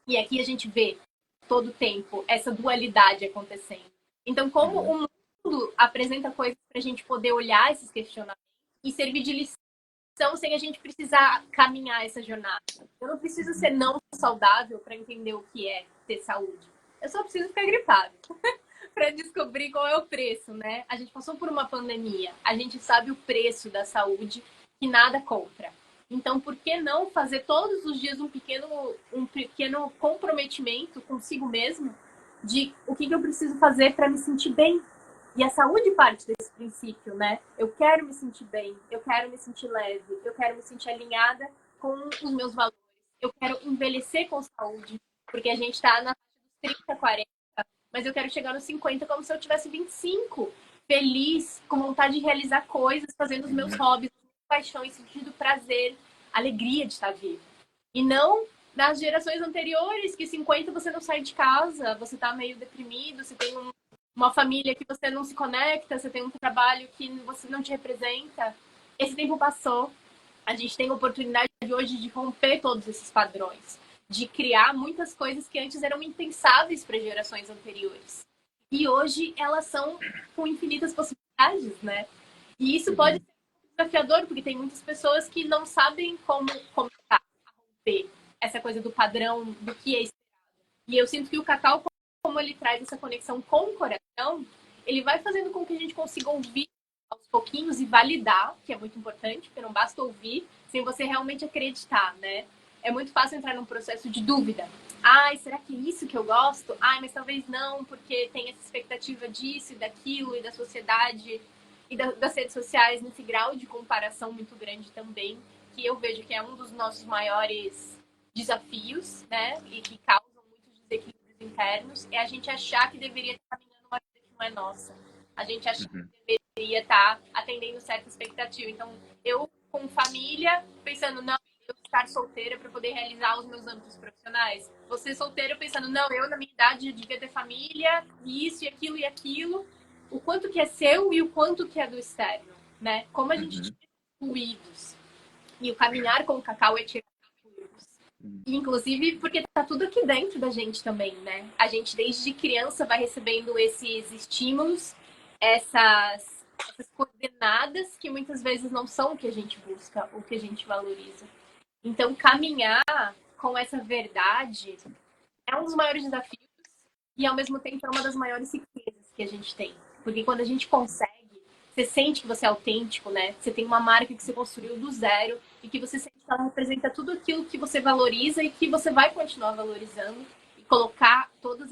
E aqui a gente vê todo o tempo essa dualidade acontecendo. Então, como o mundo apresenta coisas para a gente poder olhar esses questionamentos e servir de lição sem a gente precisar caminhar essa jornada. Eu não preciso ser não saudável para entender o que é ter saúde. Eu só preciso ficar gripado para descobrir qual é o preço, né? A gente passou por uma pandemia, a gente sabe o preço da saúde que nada compra. Então, por que não fazer todos os dias um pequeno comprometimento consigo mesmo de o que eu preciso fazer para me sentir bem? E a saúde parte desse princípio, né? Eu quero me sentir bem, eu quero me sentir leve, eu quero me sentir alinhada com os meus valores. Eu quero envelhecer com saúde, porque a gente está na faixa dos 30, 40, mas eu quero chegar nos 50 como se eu tivesse 25, feliz, com vontade de realizar coisas, fazendo os meus hobbies, paixões, sentindo prazer, alegria de estar vivo. E não nas gerações anteriores, que 50 você não sai de casa, você tá meio deprimido, você tem uma família que você não se conecta, você tem um trabalho que você não te representa. Esse tempo passou. A gente tem a oportunidade hoje de romper todos esses padrões, de criar muitas coisas que antes eram impensáveis para gerações anteriores. E hoje elas são com infinitas possibilidades, né? E isso pode ser desafiador, porque tem muitas pessoas que não sabem como começar a romper essa coisa do padrão, do que é esperado. E eu sinto que o cacau, como ele traz essa conexão com o coração, ele vai fazendo com que a gente consiga ouvir aos pouquinhos e validar, que é muito importante, porque não basta ouvir sem você realmente acreditar, né? É muito fácil entrar num processo de dúvida. Ai, será que é isso que eu gosto? Ai, mas talvez não, porque tem essa expectativa disso e daquilo, e da sociedade e das redes sociais nesse grau de comparação muito grande também, que eu vejo que é um dos nossos maiores desafios, né? E que causam muitos desequilíbrios internos, é a gente achar que deveria estar caminhando uma vida que não é nossa. A gente achar Uhum. que deveria estar atendendo certa expectativa. Então, eu, com família, pensando, não, eu estar solteira para poder realizar os meus âmbitos profissionais. Você solteira pensando, não, eu na minha idade devia ter família, isso e aquilo. O quanto que é seu e o quanto que é do externo, né? Como a gente Uhum. tira ruídos. E o caminhar com o cacau é tirar ruídos. Uhum. Inclusive porque tá tudo aqui dentro da gente também, né? A gente desde criança vai recebendo esses estímulos, essas coordenadas que muitas vezes não são o que a gente busca, o que a gente valoriza. Então, caminhar com essa verdade é um dos maiores desafios e, ao mesmo tempo, é uma das maiores riquezas que a gente tem. Porque quando a gente consegue, você sente que você é autêntico, né? Você tem uma marca que você construiu do zero e que você sente que ela representa tudo aquilo que você valoriza e que você vai continuar valorizando e colocar todas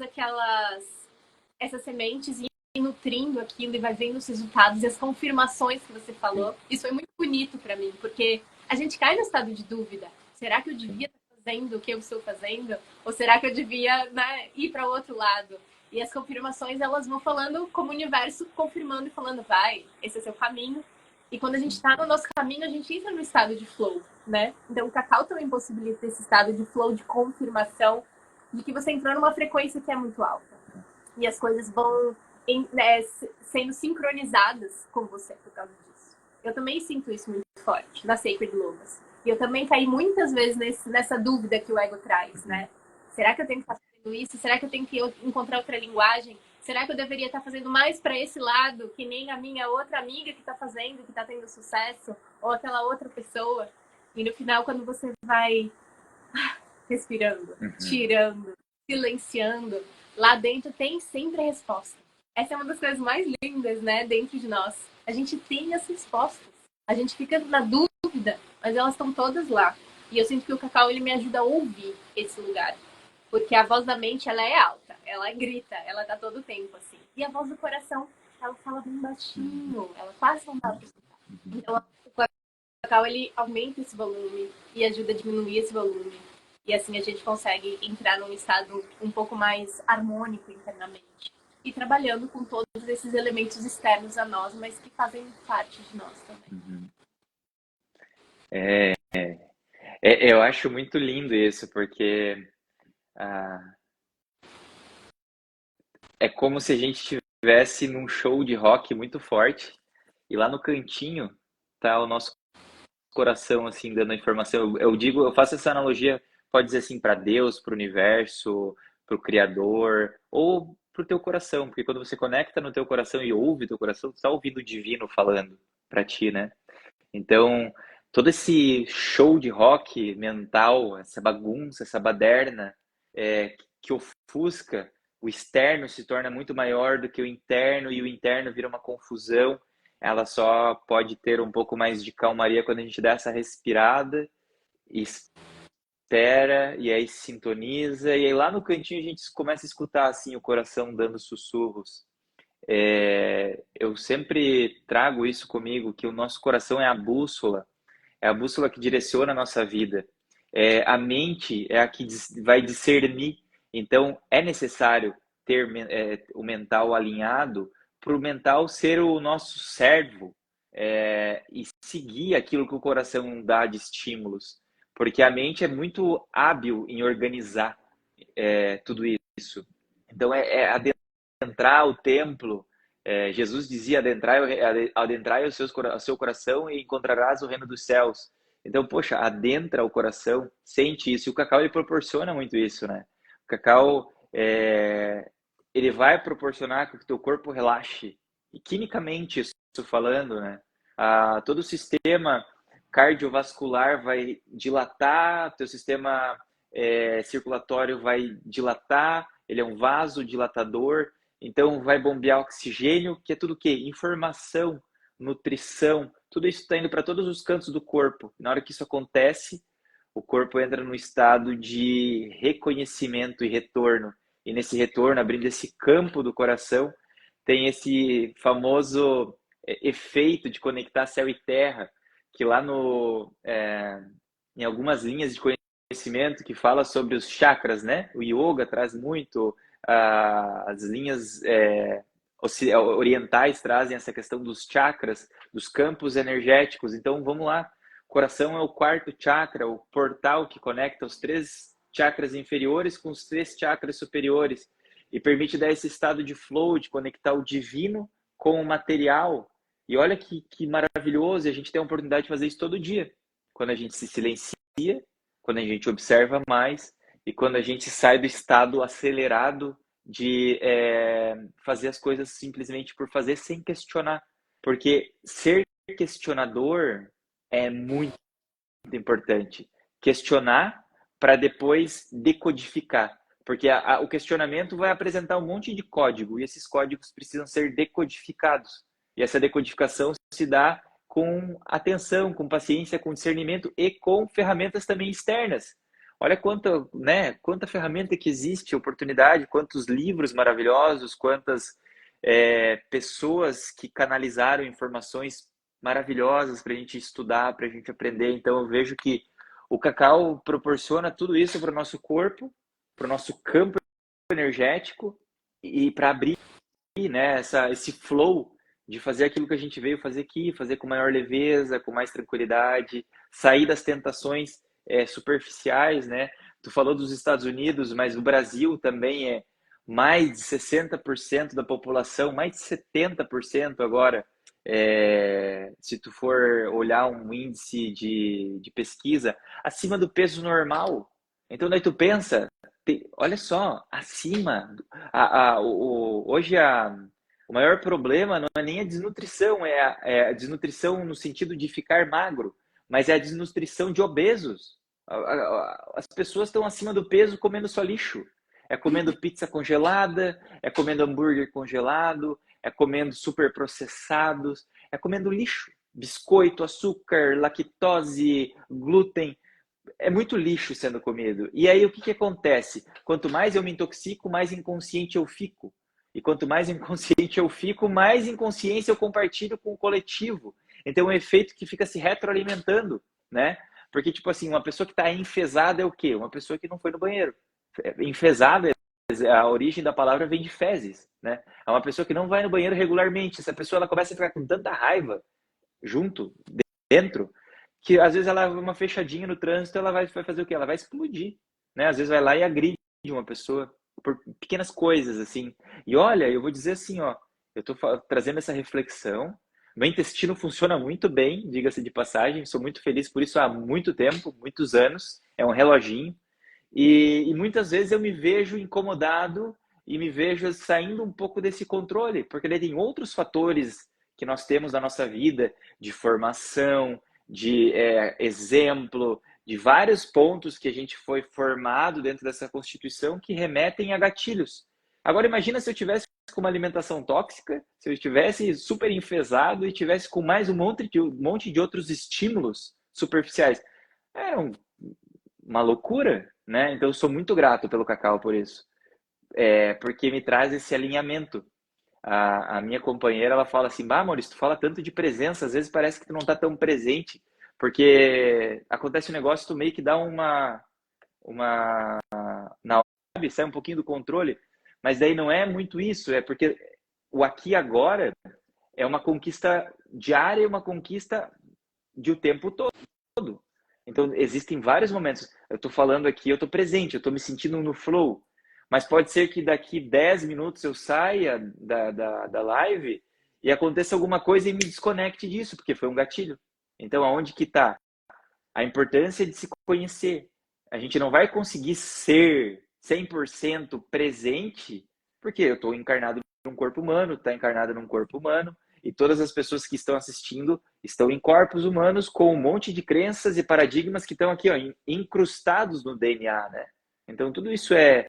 essas sementes e nutrindo aquilo e vai vendo os resultados e as confirmações que você Sim, falou. Isso foi muito bonito para mim, porque a gente cai no estado de dúvida. Será que eu sim. devia estar fazendo o que eu estou fazendo? Ou será que eu devia, né, ir para o outro lado? E as confirmações, elas vão falando como o universo confirmando e falando, vai, esse é seu caminho. E quando a gente está no nosso caminho, a gente entra no estado de flow, né? Então o cacau também possibilita esse estado de flow, de confirmação, de que você entrou numa frequência que é muito alta e as coisas vão sendo sincronizadas com você por causa disso. Eu também sinto isso muito forte na Sacred Lomas. E eu também caí muitas vezes nessa dúvida que o ego traz, Uhum. né? Será que eu tenho que estar fazendo isso? Será que eu tenho que encontrar outra linguagem? Será que eu deveria estar fazendo mais para esse lado, que nem a minha outra amiga que está fazendo, que está tendo sucesso, ou aquela outra pessoa? E no final, quando você vai respirando, Uhum. tirando, silenciando, lá dentro tem sempre a resposta. Essa é uma das coisas mais lindas, né, dentro de nós. A gente tem as respostas. A gente fica na dúvida, mas elas estão todas lá. E eu sinto que o cacau ele me ajuda a ouvir esse lugar. Porque a voz da mente, ela é alta, ela grita, ela tá todo o tempo assim. E a voz do coração, ela fala bem baixinho, ela quase não dá pra escutar. Uhum. Então, o cacau ele aumenta esse volume e ajuda a diminuir esse volume. E assim a gente consegue entrar num estado um pouco mais harmônico internamente. E trabalhando com todos esses elementos externos a nós, mas que fazem parte de nós também. Uhum. Eu acho muito lindo isso, porque ah, é como se a gente estivesse num show de rock muito forte e lá no cantinho tá o nosso coração assim dando a informação. Eu digo, eu faço essa analogia, pode dizer assim para Deus, para o universo, para o Criador ou para o teu coração, porque quando você conecta no teu coração e ouve o teu coração, você está ouvindo o divino falando para ti, né? Então, todo esse show de rock mental, essa bagunça, essa baderna, que ofusca, o externo se torna muito maior do que o interno e o interno vira uma confusão. Ela só pode ter um pouco mais de calmaria quando a gente dá essa respirada e espera, e aí sintoniza, e aí lá no cantinho a gente começa a escutar assim o coração dando sussurros. Eu sempre trago isso comigo, que o nosso coração é a bússola que direciona a nossa vida. A mente é a que vai discernir. Então, é necessário ter o mental alinhado para o mental ser o nosso servo e seguir aquilo que o coração dá de estímulos. Porque a mente é muito hábil em organizar tudo isso. Então, adentrar o templo. Jesus dizia: adentrai o seu coração e encontrarás o reino dos céus. Então, poxa, adentra o coração, sente isso. E o cacau ele proporciona muito isso, né? O cacau ele vai proporcionar que o teu corpo relaxe. E quimicamente, isso falando, né? Todo o sistema cardiovascular vai dilatar, teu sistema circulatório vai dilatar, ele é um vasodilatador, então vai bombear oxigênio, que é tudo o quê? Informação, nutrição, tudo isso está indo para todos os cantos do corpo. Na hora que isso acontece, o corpo entra no estado de reconhecimento e retorno. E nesse retorno, abrindo esse campo do coração, tem esse famoso efeito de conectar céu e terra, que lá em algumas linhas de conhecimento que fala sobre os chakras, né? O yoga traz muito, as linhas orientais trazem essa questão dos chakras, dos campos energéticos. Então, vamos lá. O coração é o quarto chakra, o portal que conecta os 3 chakras inferiores com os 3 chakras superiores e permite dar esse estado de flow, de conectar o divino com o material. E olha que maravilhoso, e a gente tem a oportunidade de fazer isso todo dia. Quando a gente se silencia, quando a gente observa mais e quando a gente sai do estado acelerado de fazer as coisas simplesmente por fazer sem questionar. Porque ser questionador é muito importante. Questionar para depois decodificar. Porque o questionamento vai apresentar um monte de código e esses códigos precisam ser decodificados. E essa decodificação se dá com atenção, com paciência, com discernimento e com ferramentas também externas. Olha quanta ferramenta que existe, oportunidade, quantos livros maravilhosos, quantas pessoas que canalizaram informações maravilhosas para a gente estudar, para a gente aprender. Então eu vejo que o cacau proporciona tudo isso para o nosso corpo, para o nosso campo energético e para abrir, né, esse flow de fazer aquilo que a gente veio fazer aqui, fazer com maior leveza, com mais tranquilidade, sair das tentações superficiais, né? Tu falou dos Estados Unidos, mas o Brasil também é mais de 60% da população, mais de 70% agora, se tu for olhar um índice de pesquisa, acima do peso normal. Então daí tu pensa, olha só, acima, hoje o maior problema não é nem a desnutrição, é a desnutrição no sentido de ficar magro, mas é a desnutrição de obesos. As pessoas estão acima do peso comendo só lixo. É comendo pizza congelada, é comendo hambúrguer congelado, é comendo super processados, é comendo lixo. Biscoito, açúcar, lactose, glúten. É muito lixo sendo comido. E aí o que acontece? Quanto mais eu me intoxico, mais inconsciente eu fico. E quanto mais inconsciente eu fico, mais inconsciência eu compartilho com o coletivo. Então é um efeito que fica se retroalimentando, né? Porque, tipo assim, uma pessoa que está enfesada é o quê? Uma pessoa que não foi no banheiro. Enfesada, a origem da palavra vem de fezes, né? É uma pessoa que não vai no banheiro regularmente. Essa pessoa ela começa a ficar com tanta raiva junto, dentro, que às vezes ela uma fechadinha no trânsito, ela vai fazer o quê? Ela vai explodir, né? Às vezes vai lá e agride uma pessoa por pequenas coisas, assim. E olha, eu vou dizer assim, ó, eu tô trazendo essa reflexão, meu intestino funciona muito bem, diga-se de passagem, sou muito feliz por isso há muito tempo, muitos anos, é um reloginho, e muitas vezes eu me vejo incomodado e me vejo saindo um pouco desse controle, porque daí tem outros fatores que nós temos na nossa vida, de formação, de exemplo, de vários pontos que a gente foi formado dentro dessa Constituição que remetem a gatilhos. Agora imagina se eu tivesse com uma alimentação tóxica, se eu estivesse super enfesado e tivesse com mais um monte de outros estímulos superficiais. Era uma loucura, né? Então eu sou muito grato pelo cacau por isso. Porque me traz esse alinhamento. A minha companheira, ela fala assim, Maurício, tu fala tanto de presença, às vezes parece que tu não tá tão presente, porque acontece um negócio, tu meio que dá uma na hora, sai um pouquinho do controle, mas daí não é muito isso, é porque o aqui e agora é uma conquista diária e uma conquista de o tempo todo. Então, existem vários momentos. Eu tô falando aqui, eu tô presente, eu tô me sentindo no flow, mas pode ser que daqui 10 minutos eu saia da live e aconteça alguma coisa e me desconecte disso, porque foi um gatilho. Então, aonde que está? A importância de se conhecer. A gente não vai conseguir ser 100% presente, porque eu estou encarnado num corpo humano, está encarnado num corpo humano, e todas as pessoas que estão assistindo estão em corpos humanos com um monte de crenças e paradigmas que estão aqui, ó, incrustados no DNA, né? Então, tudo isso é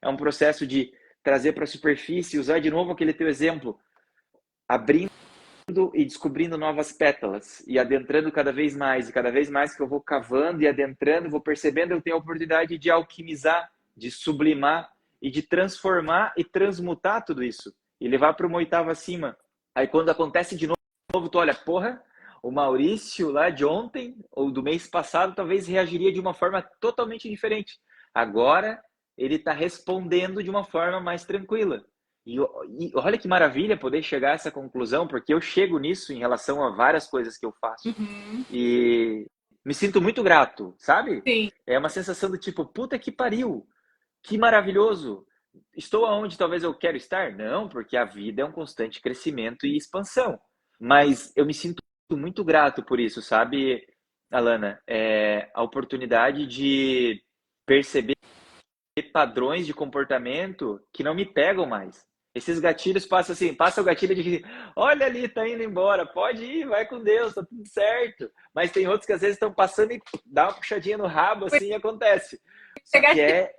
um processo de trazer para a superfície, usar de novo aquele teu exemplo, abrindo e descobrindo novas pétalas e adentrando cada vez mais e cada vez mais que eu vou cavando e adentrando, vou percebendo, eu tenho a oportunidade de alquimizar, de sublimar e de transformar e transmutar tudo isso e levar para uma oitava acima. Aí quando acontece de novo, tu olha, porra, o Maurício lá de ontem ou do mês passado talvez reagiria de uma forma totalmente diferente. Agora ele está respondendo de uma forma mais tranquila. E olha que maravilha poder chegar a essa conclusão, porque eu chego nisso em relação a várias coisas que eu faço. Uhum. E me sinto muito grato, sabe? Sim. É uma sensação do tipo, puta que pariu, que maravilhoso. Estou aonde talvez eu quero estar? Não, porque a vida é um constante crescimento e expansão. Mas eu me sinto muito grato por isso, sabe, Alana? A oportunidade de perceber padrões de comportamento que não me pegam mais. Esses gatilhos passam assim, passa o gatilho de olha ali, tá indo embora, pode ir, vai com Deus, tá tudo certo. Mas tem outros que às vezes estão passando e dá uma puxadinha no rabo assim e acontece. Só que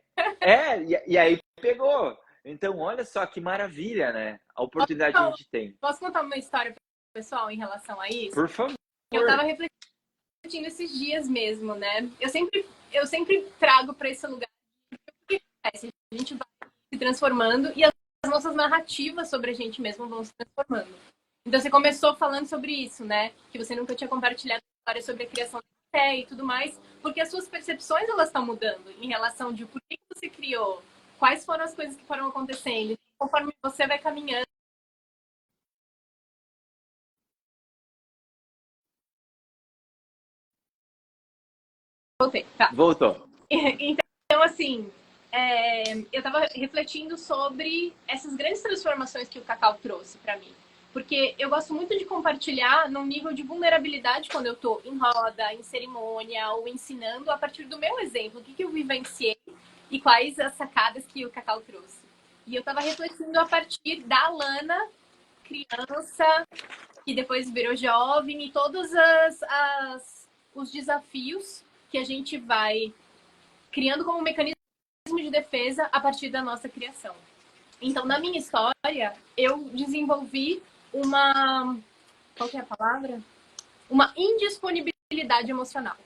e aí pegou. Então, olha só que maravilha, né? A oportunidade que a gente tem. Posso contar uma história pro pessoal em relação a isso? Por favor. Eu tava refletindo esses dias mesmo, né? Eu sempre trago para esse lugar o que acontece. A gente vai se transformando e as nossas narrativas sobre a gente mesmo vão se transformando. Então, você começou falando sobre isso, né? Que você nunca tinha compartilhado história sobre a criação da fé e tudo mais, porque as suas percepções, elas estão mudando em relação de por que você criou, quais foram as coisas que foram acontecendo. Conforme você vai caminhando, voltei, tá. Voltou. Então, assim, eu estava refletindo sobre essas grandes transformações que o Cacau trouxe para mim. Porque eu gosto muito de compartilhar num nível de vulnerabilidade quando eu estou em roda, em cerimônia ou ensinando a partir do meu exemplo, o que eu vivenciei e quais as sacadas que o Cacau trouxe. E eu estava refletindo a partir da Alana, criança, que depois virou jovem, e todos os desafios que a gente vai criando como mecanismo de defesa a partir da nossa criação. Então, na minha história, eu desenvolvi qual que é a palavra? Uma indisponibilidade emocional.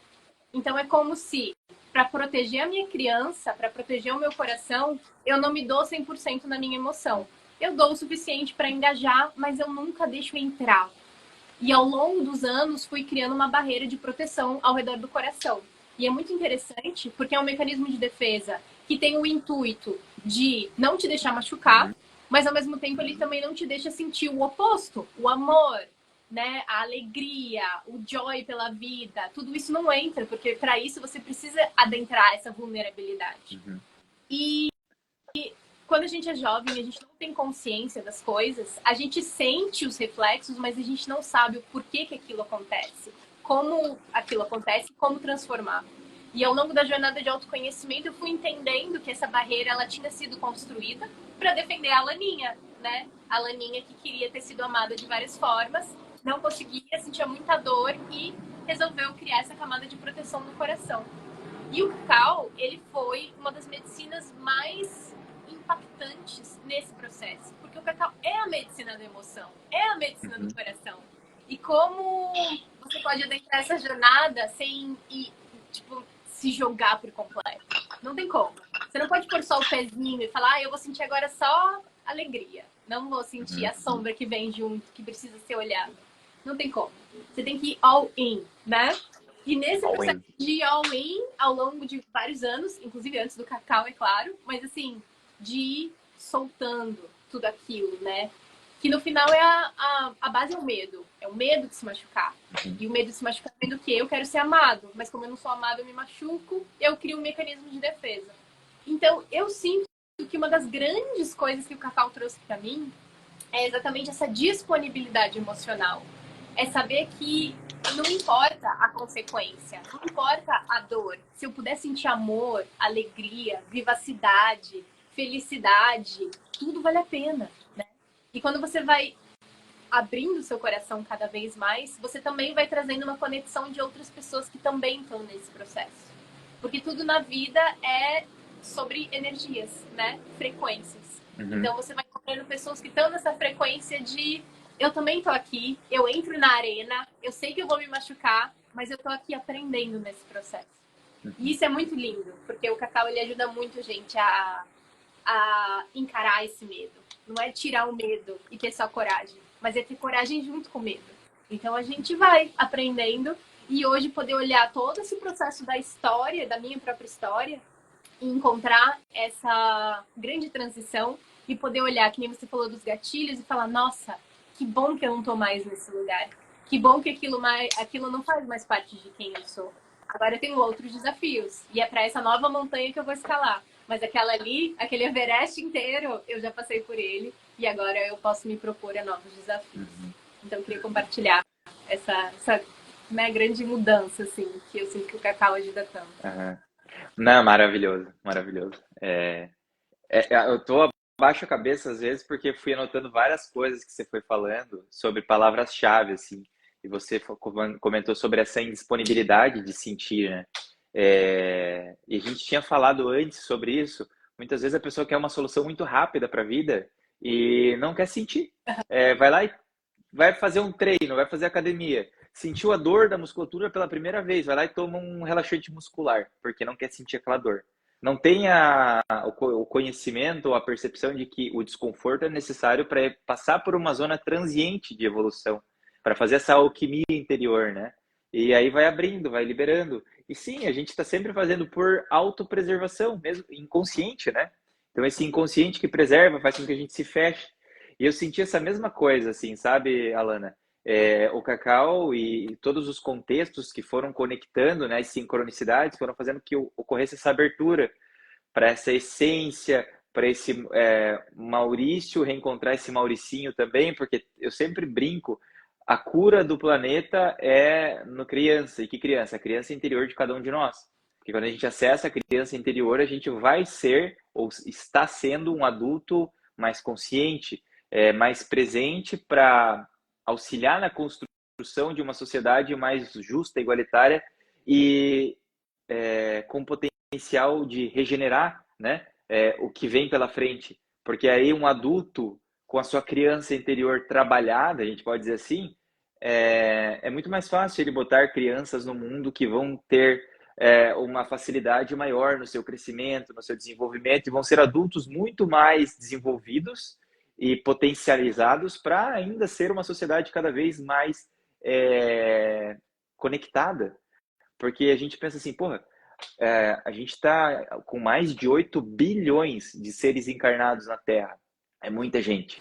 Então, é como se, para proteger a minha criança, para proteger o meu coração, eu não me dou 100% na minha emoção. Eu dou o suficiente para engajar, mas eu nunca deixo entrar. E ao longo dos anos, fui criando uma barreira de proteção ao redor do coração. E é muito interessante, porque é um mecanismo de defesa que tem o intuito de não te deixar machucar, mas ao mesmo tempo ele também não te deixa sentir o oposto, o amor, né? A alegria, o joy pela vida. Tudo isso não entra, porque para isso você precisa adentrar essa vulnerabilidade. Uhum. E quando a gente é jovem, a gente não tem consciência das coisas, a gente sente os reflexos, mas a gente não sabe o porquê que aquilo acontece, como aquilo acontece, como transformar. E ao longo da jornada de autoconhecimento, eu fui entendendo que essa barreira ela tinha sido construída para defender a Laninha, né? A Laninha que queria ter sido amada de várias formas, não conseguia, sentia muita dor e resolveu criar essa camada de proteção no coração. E o Cacau, ele foi uma das medicinas mais impactantes nesse processo, porque o Cacau é a medicina da emoção, é a medicina do coração. E como você pode adentrar essa jornada sem se jogar por completo? Não tem como. Você não pode pôr só o pezinho e falar, eu vou sentir agora só alegria. Não vou sentir a sombra que vem junto, que precisa ser olhada. Não tem como. Você tem que ir all in, né? E nesse processo de all in, ao longo de vários anos, inclusive antes do Cacau, é claro, mas assim, de ir soltando tudo aquilo, né? Que no final a base é o medo. É o medo de se machucar. E o medo de se machucar é do que eu quero ser amado. Mas como eu não sou amado, eu me machuco, eu crio um mecanismo de defesa. Então, eu sinto que uma das grandes coisas que o Cacau trouxe para mim é exatamente essa disponibilidade emocional. É saber que não importa a consequência, não importa a dor. Se eu puder sentir amor, alegria, vivacidade, felicidade, tudo vale a pena, né? E quando você vai abrindo seu coração cada vez mais, você também vai trazendo uma conexão de outras pessoas que também estão nesse processo. Porque tudo na vida é sobre energias, né? Frequências. Então você vai encontrando pessoas que estão nessa frequência de eu também tô aqui, eu entro na arena, eu sei que eu vou me machucar, mas eu tô aqui aprendendo nesse processo. E isso é muito lindo, porque o cacau ele ajuda muito a gente a encarar esse medo. Não é tirar o medo e ter só coragem, mas é ter coragem junto com o medo. Então a gente vai aprendendo e hoje poder olhar todo esse processo da história, da minha própria história, e encontrar essa grande transição e poder olhar, que nem você falou dos gatilhos, e falar, nossa, que bom que eu não tô mais nesse lugar. Que bom que aquilo não faz mais parte de quem eu sou. Agora eu tenho outros desafios. E é para essa nova montanha que eu vou escalar. Mas aquela ali, aquele Everest inteiro, eu já passei por ele. E agora eu posso me propor a novos desafios. Então eu queria compartilhar essa minha grande mudança, assim, que eu sinto que o cacau ajuda tanto. Aham. Não, maravilhoso, maravilhoso. Eu tô abaixo a cabeça às vezes porque fui anotando várias coisas que você foi falando sobre palavras-chave, assim, e você comentou sobre essa indisponibilidade de sentir, né? E a gente tinha falado antes sobre isso. Muitas vezes a pessoa quer uma solução muito rápida para a vida e não quer sentir. Vai lá e vai fazer um treino, vai fazer academia. Sentiu a dor da musculatura pela primeira vez, vai lá e toma um relaxante muscular, porque não quer sentir aquela dor. Não tem o conhecimento ou a percepção de que o desconforto é necessário para passar por uma zona transiente de evolução, para fazer essa alquimia interior, né? E aí vai abrindo, vai liberando. E sim, a gente está sempre fazendo por autopreservação, mesmo inconsciente, né? Então esse inconsciente que preserva faz com que a gente se feche. E eu senti essa mesma coisa, assim, sabe, Alana? O cacau e todos os contextos que foram conectando, né, as sincronicidades, foram fazendo que ocorresse essa abertura para essa essência, para esse Maurício reencontrar esse Mauricinho também, porque eu sempre brinco, a cura do planeta é no criança. E que criança? A criança interior de cada um de nós. Porque quando a gente acessa a criança interior, a gente vai ser ou está sendo um adulto mais consciente, mais presente para auxiliar na construção de uma sociedade mais justa, igualitária e com potencial de regenerar, né, o que vem pela frente. Porque aí um adulto com a sua criança interior trabalhada, a gente pode dizer assim, é muito mais fácil ele botar crianças no mundo que vão ter uma facilidade maior no seu crescimento, no seu desenvolvimento, e vão ser adultos muito mais desenvolvidos e potencializados para ainda ser uma sociedade cada vez mais conectada. Porque a gente pensa assim, porra, a gente está com mais de 8 bilhões de seres encarnados na Terra. É muita gente,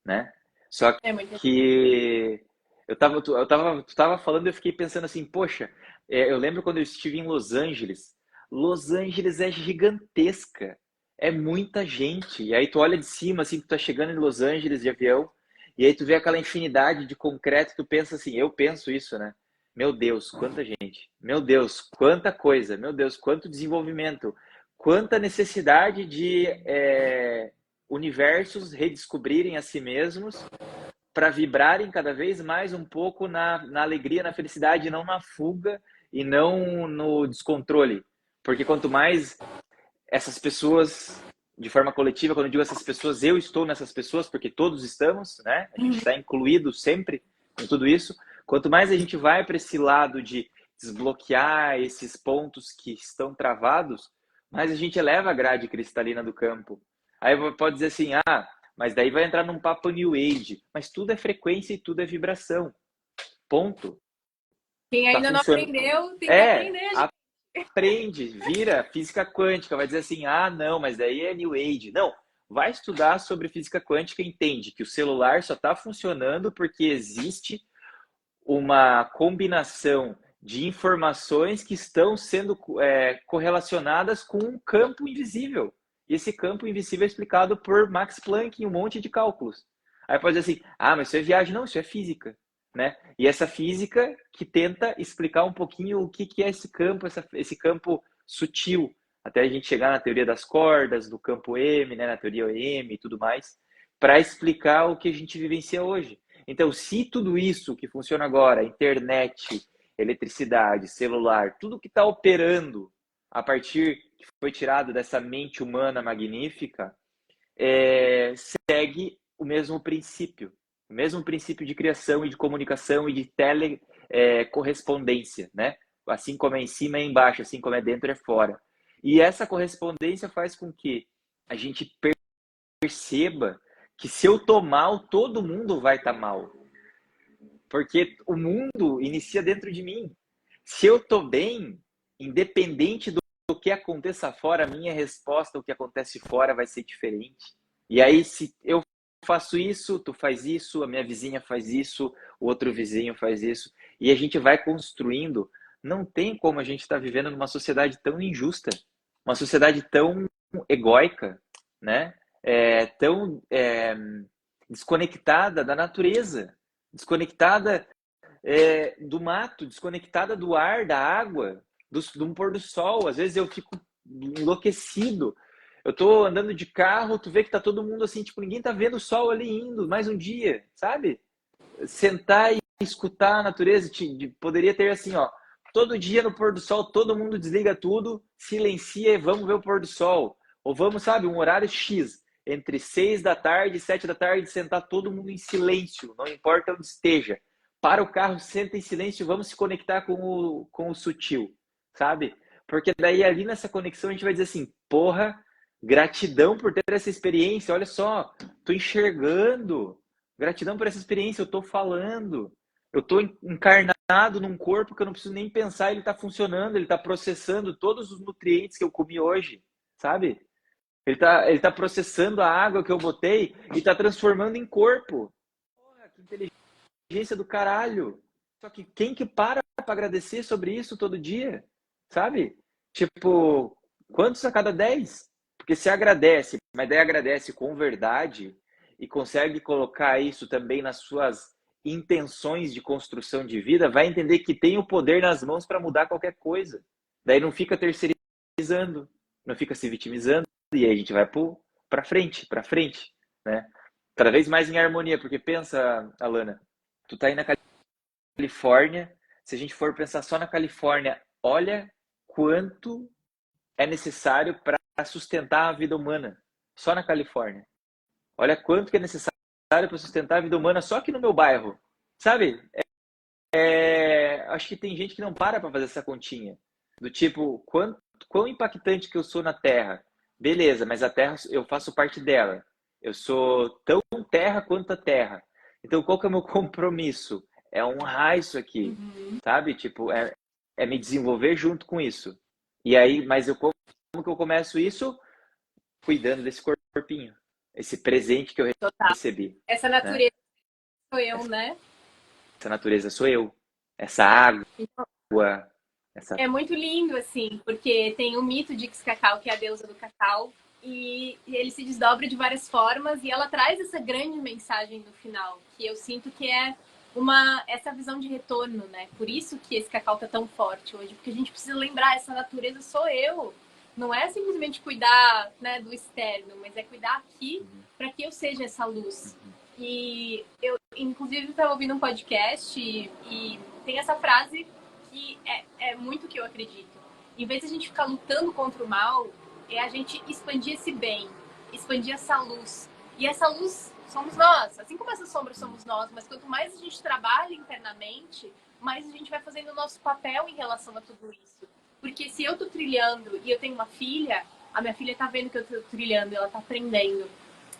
né? Só que tu tava falando e eu fiquei pensando assim, poxa, eu lembro quando eu estive em Los Angeles. Los Angeles é gigantesca, é muita gente. E aí tu olha de cima, assim, tu tá chegando em Los Angeles de avião, e aí tu vê aquela infinidade de concreto, tu pensa assim, eu penso isso, né? Meu Deus, quanta gente. Meu Deus, quanta coisa. Meu Deus, quanto desenvolvimento. Quanta necessidade de universos redescobrirem a si mesmos para vibrarem cada vez mais um pouco na alegria, na felicidade, não na fuga e não no descontrole. Porque quanto mais essas pessoas, de forma coletiva, quando eu digo essas pessoas, eu estou nessas pessoas, porque todos estamos, né? A gente está incluído sempre em tudo isso. Quanto mais a gente vai para esse lado de desbloquear esses pontos que estão travados, mais a gente eleva a grade cristalina do campo. Aí pode dizer assim, mas daí vai entrar num papo New Age. Mas tudo é frequência e tudo é vibração. Ponto. Quem Tá ainda não funcionando. aprendeu, tem que aprender, gente. Aprende, vira física quântica, vai dizer assim, não, mas daí é New Age. Não, vai estudar sobre física quântica e entende que o celular só está funcionando porque existe uma combinação de informações que estão sendo correlacionadas com um campo invisível. E esse campo invisível é explicado por Max Planck em um monte de cálculos. Aí pode dizer assim, mas isso é viagem. Não, isso é física. Né? E essa física que tenta explicar um pouquinho o que é esse campo sutil, até a gente chegar na teoria das cordas, do campo M, né, na teoria M e tudo mais, para explicar o que a gente vivencia hoje. Então, se tudo isso que funciona agora, internet, eletricidade, celular, tudo que está operando a partir que foi tirado dessa mente humana magnífica, segue o mesmo princípio. O mesmo princípio de criação e de comunicação e de correspondência, né? Assim como é em cima é embaixo, assim como é dentro é fora. E essa correspondência faz com que a gente perceba que se eu tô mal, todo mundo vai estar mal. Porque o mundo inicia dentro de mim. Se eu tô bem, independente do que aconteça fora, a minha resposta ao que acontece fora vai ser diferente. E aí, se eu faço isso, tu faz isso, a minha vizinha faz isso, o outro vizinho faz isso, e a gente vai construindo. Não tem como a gente estar vivendo numa sociedade tão injusta, uma sociedade tão egóica, né? Tão desconectada da natureza, desconectada do mato, desconectada do ar, da água, do pôr do sol. Às vezes eu fico enlouquecido. Eu tô andando de carro, tu vê que tá todo mundo assim, tipo, ninguém tá vendo o sol ali indo, mais um dia, sabe? Sentar e escutar a natureza, poderia ter assim, ó, todo dia no pôr do sol, todo mundo desliga tudo, silencia e vamos ver o pôr do sol. Ou vamos, sabe, um horário X, entre 6 da tarde e 7 da tarde, sentar todo mundo em silêncio, não importa onde esteja. Para o carro, senta em silêncio, vamos se conectar com o sutil, sabe? Porque daí ali nessa conexão a gente vai dizer assim, porra, gratidão por ter essa experiência, olha só, tô enxergando, gratidão por essa experiência, eu tô falando, eu tô encarnado num corpo que eu não preciso nem pensar, ele tá funcionando, ele tá processando todos os nutrientes que eu comi hoje, sabe? Ele tá processando a água que eu botei e tá transformando em corpo. Porra, que inteligência do caralho. Só que quem que para agradecer sobre isso todo dia? Sabe? Tipo, quantos a cada 10? Porque se agradece, mas daí agradece com verdade e consegue colocar isso também nas suas intenções de construção de vida, vai entender que tem o poder nas mãos para mudar qualquer coisa. Daí não fica terceirizando, não fica se vitimizando, e aí a gente vai para frente, né? Cada vez mais em harmonia, porque pensa, Alana, tu tá aí na Califórnia, se a gente for pensar só na Califórnia, olha quanto é necessário para sustentar a vida humana, só na Califórnia. Olha quanto que é necessário para sustentar a vida humana só aqui no meu bairro, sabe? Acho que tem gente que não para fazer essa continha, do tipo, quão impactante que eu sou na Terra. Beleza, mas a Terra, eu faço parte dela. Eu sou tão terra quanto a Terra. Então, qual que é o meu compromisso? É honrar isso aqui, sabe? Tipo, é me desenvolver junto com isso. E aí, mas como que eu começo isso? Cuidando desse corpinho. Esse presente que eu recebi. Essa natureza sou eu, né? Essa natureza sou eu. Essa água. É muito lindo, assim, porque tem o mito de Cacau, que é a deusa do cacau, e ele se desdobra de várias formas, e ela traz essa grande mensagem no final, que eu sinto que é essa visão de retorno, né? Por isso que esse cacau tá tão forte hoje, porque a gente precisa lembrar, essa natureza sou eu. Não é simplesmente cuidar, né, do externo, mas é cuidar aqui para que eu seja essa luz. E eu, inclusive, estava ouvindo um podcast e tem essa frase que é muito o que eu acredito. Em vez de a gente ficar lutando contra o mal, é a gente expandir esse bem, expandir essa luz. E essa luz somos nós, assim como essas sombras somos nós, mas quanto mais a gente trabalha internamente, mais a gente vai fazendo o nosso papel em relação a tudo isso. Porque se eu tô trilhando e eu tenho uma filha, a minha filha tá vendo que eu tô trilhando, ela tá aprendendo.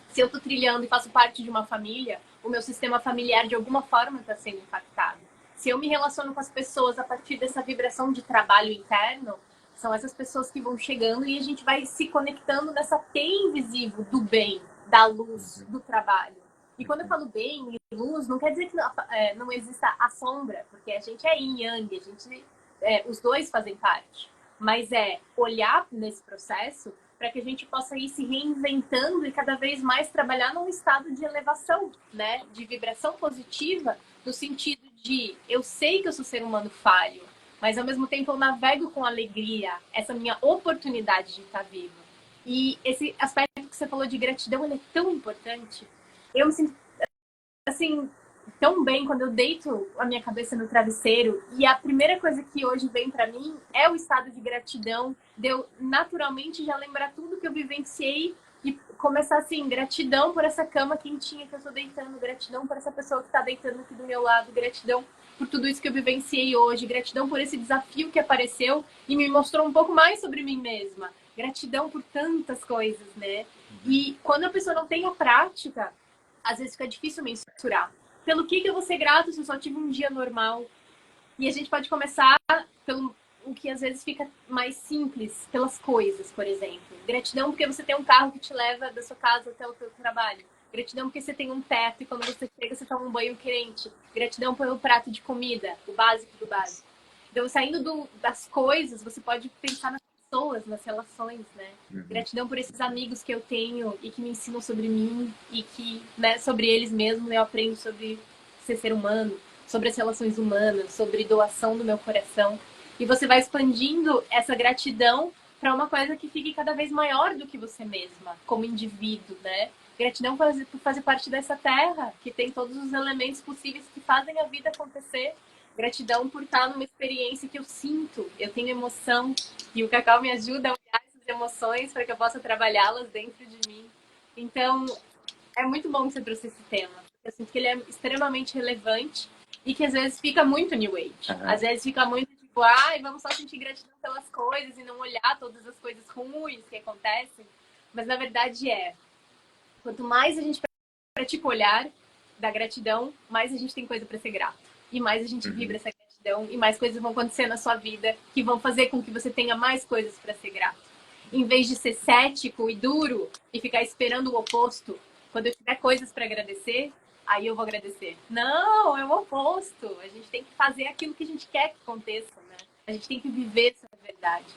Se eu tô trilhando e faço parte de uma família, o meu sistema familiar de alguma forma está sendo impactado. Se eu me relaciono com as pessoas a partir dessa vibração de trabalho interno, são essas pessoas que vão chegando e a gente vai se conectando nessa teia invisível do bem, da luz, do trabalho. E quando eu falo bem e luz, não quer dizer que não exista a sombra, porque a gente é yin yang, a gente, os dois fazem parte. Mas é olhar nesse processo para que a gente possa ir se reinventando e cada vez mais trabalhar num estado de elevação, né? De vibração positiva, no sentido de eu sei que eu sou ser humano falho, mas ao mesmo tempo eu navego com alegria essa minha oportunidade de estar vivo. E esse aspecto que você falou de gratidão, ele é tão importante. Eu me sinto, assim, tão bem quando eu deito a minha cabeça no travesseiro e a primeira coisa que hoje vem para mim é o estado de gratidão, de eu naturalmente já lembrar tudo que eu vivenciei E começar assim, gratidão por essa cama quentinha que eu tô deitando, gratidão por essa pessoa que tá deitando aqui do meu lado, gratidão por tudo isso que eu vivenciei hoje, gratidão por esse desafio que apareceu e me mostrou um pouco mais sobre mim mesma. Gratidão por tantas coisas, né? E quando a pessoa não tem a prática, às vezes fica difícil mensurar. Pelo que eu vou ser grato se eu só tive um dia normal? E a gente pode começar pelo o que às vezes fica mais simples, pelas coisas, por exemplo. Gratidão porque você tem um carro que te leva da sua casa até o seu trabalho. Gratidão porque você tem um teto e quando você chega você toma um banho quente. Gratidão pelo prato de comida, o básico do básico. Então, saindo das coisas, você pode pensar nas pessoas, nas relações, né? Gratidão por esses amigos que eu tenho e que me ensinam sobre mim e que, né, sobre eles mesmos eu aprendo sobre ser humano, sobre as relações humanas, sobre doação do meu coração. E você vai expandindo essa gratidão para uma coisa que fique cada vez maior do que você mesma, como indivíduo, né? Gratidão por fazer parte dessa terra, que tem todos os elementos possíveis que fazem a vida acontecer. Gratidão por estar numa experiência que eu sinto, eu tenho emoção, e o Cacau me ajuda a olhar essas emoções para que eu possa trabalhá-las dentro de mim. Então, é muito bom que você trouxe esse tema. Eu sinto que ele é extremamente relevante e que às vezes fica muito New Age. Às vezes fica muito tipo, vamos só sentir gratidão pelas coisas e não olhar todas as coisas ruins que acontecem. Mas na verdade quanto mais a gente pratica o olhar da gratidão, mais a gente tem coisa para ser grato. E mais a gente vibra essa gratidão e mais coisas vão acontecer na sua vida que vão fazer com que você tenha mais coisas para ser grato. Em vez de ser cético e duro e ficar esperando o oposto, quando eu tiver coisas para agradecer, aí eu vou agradecer. Não, é o oposto. A gente tem que fazer aquilo que a gente quer que aconteça, né? A gente tem que viver essa verdade.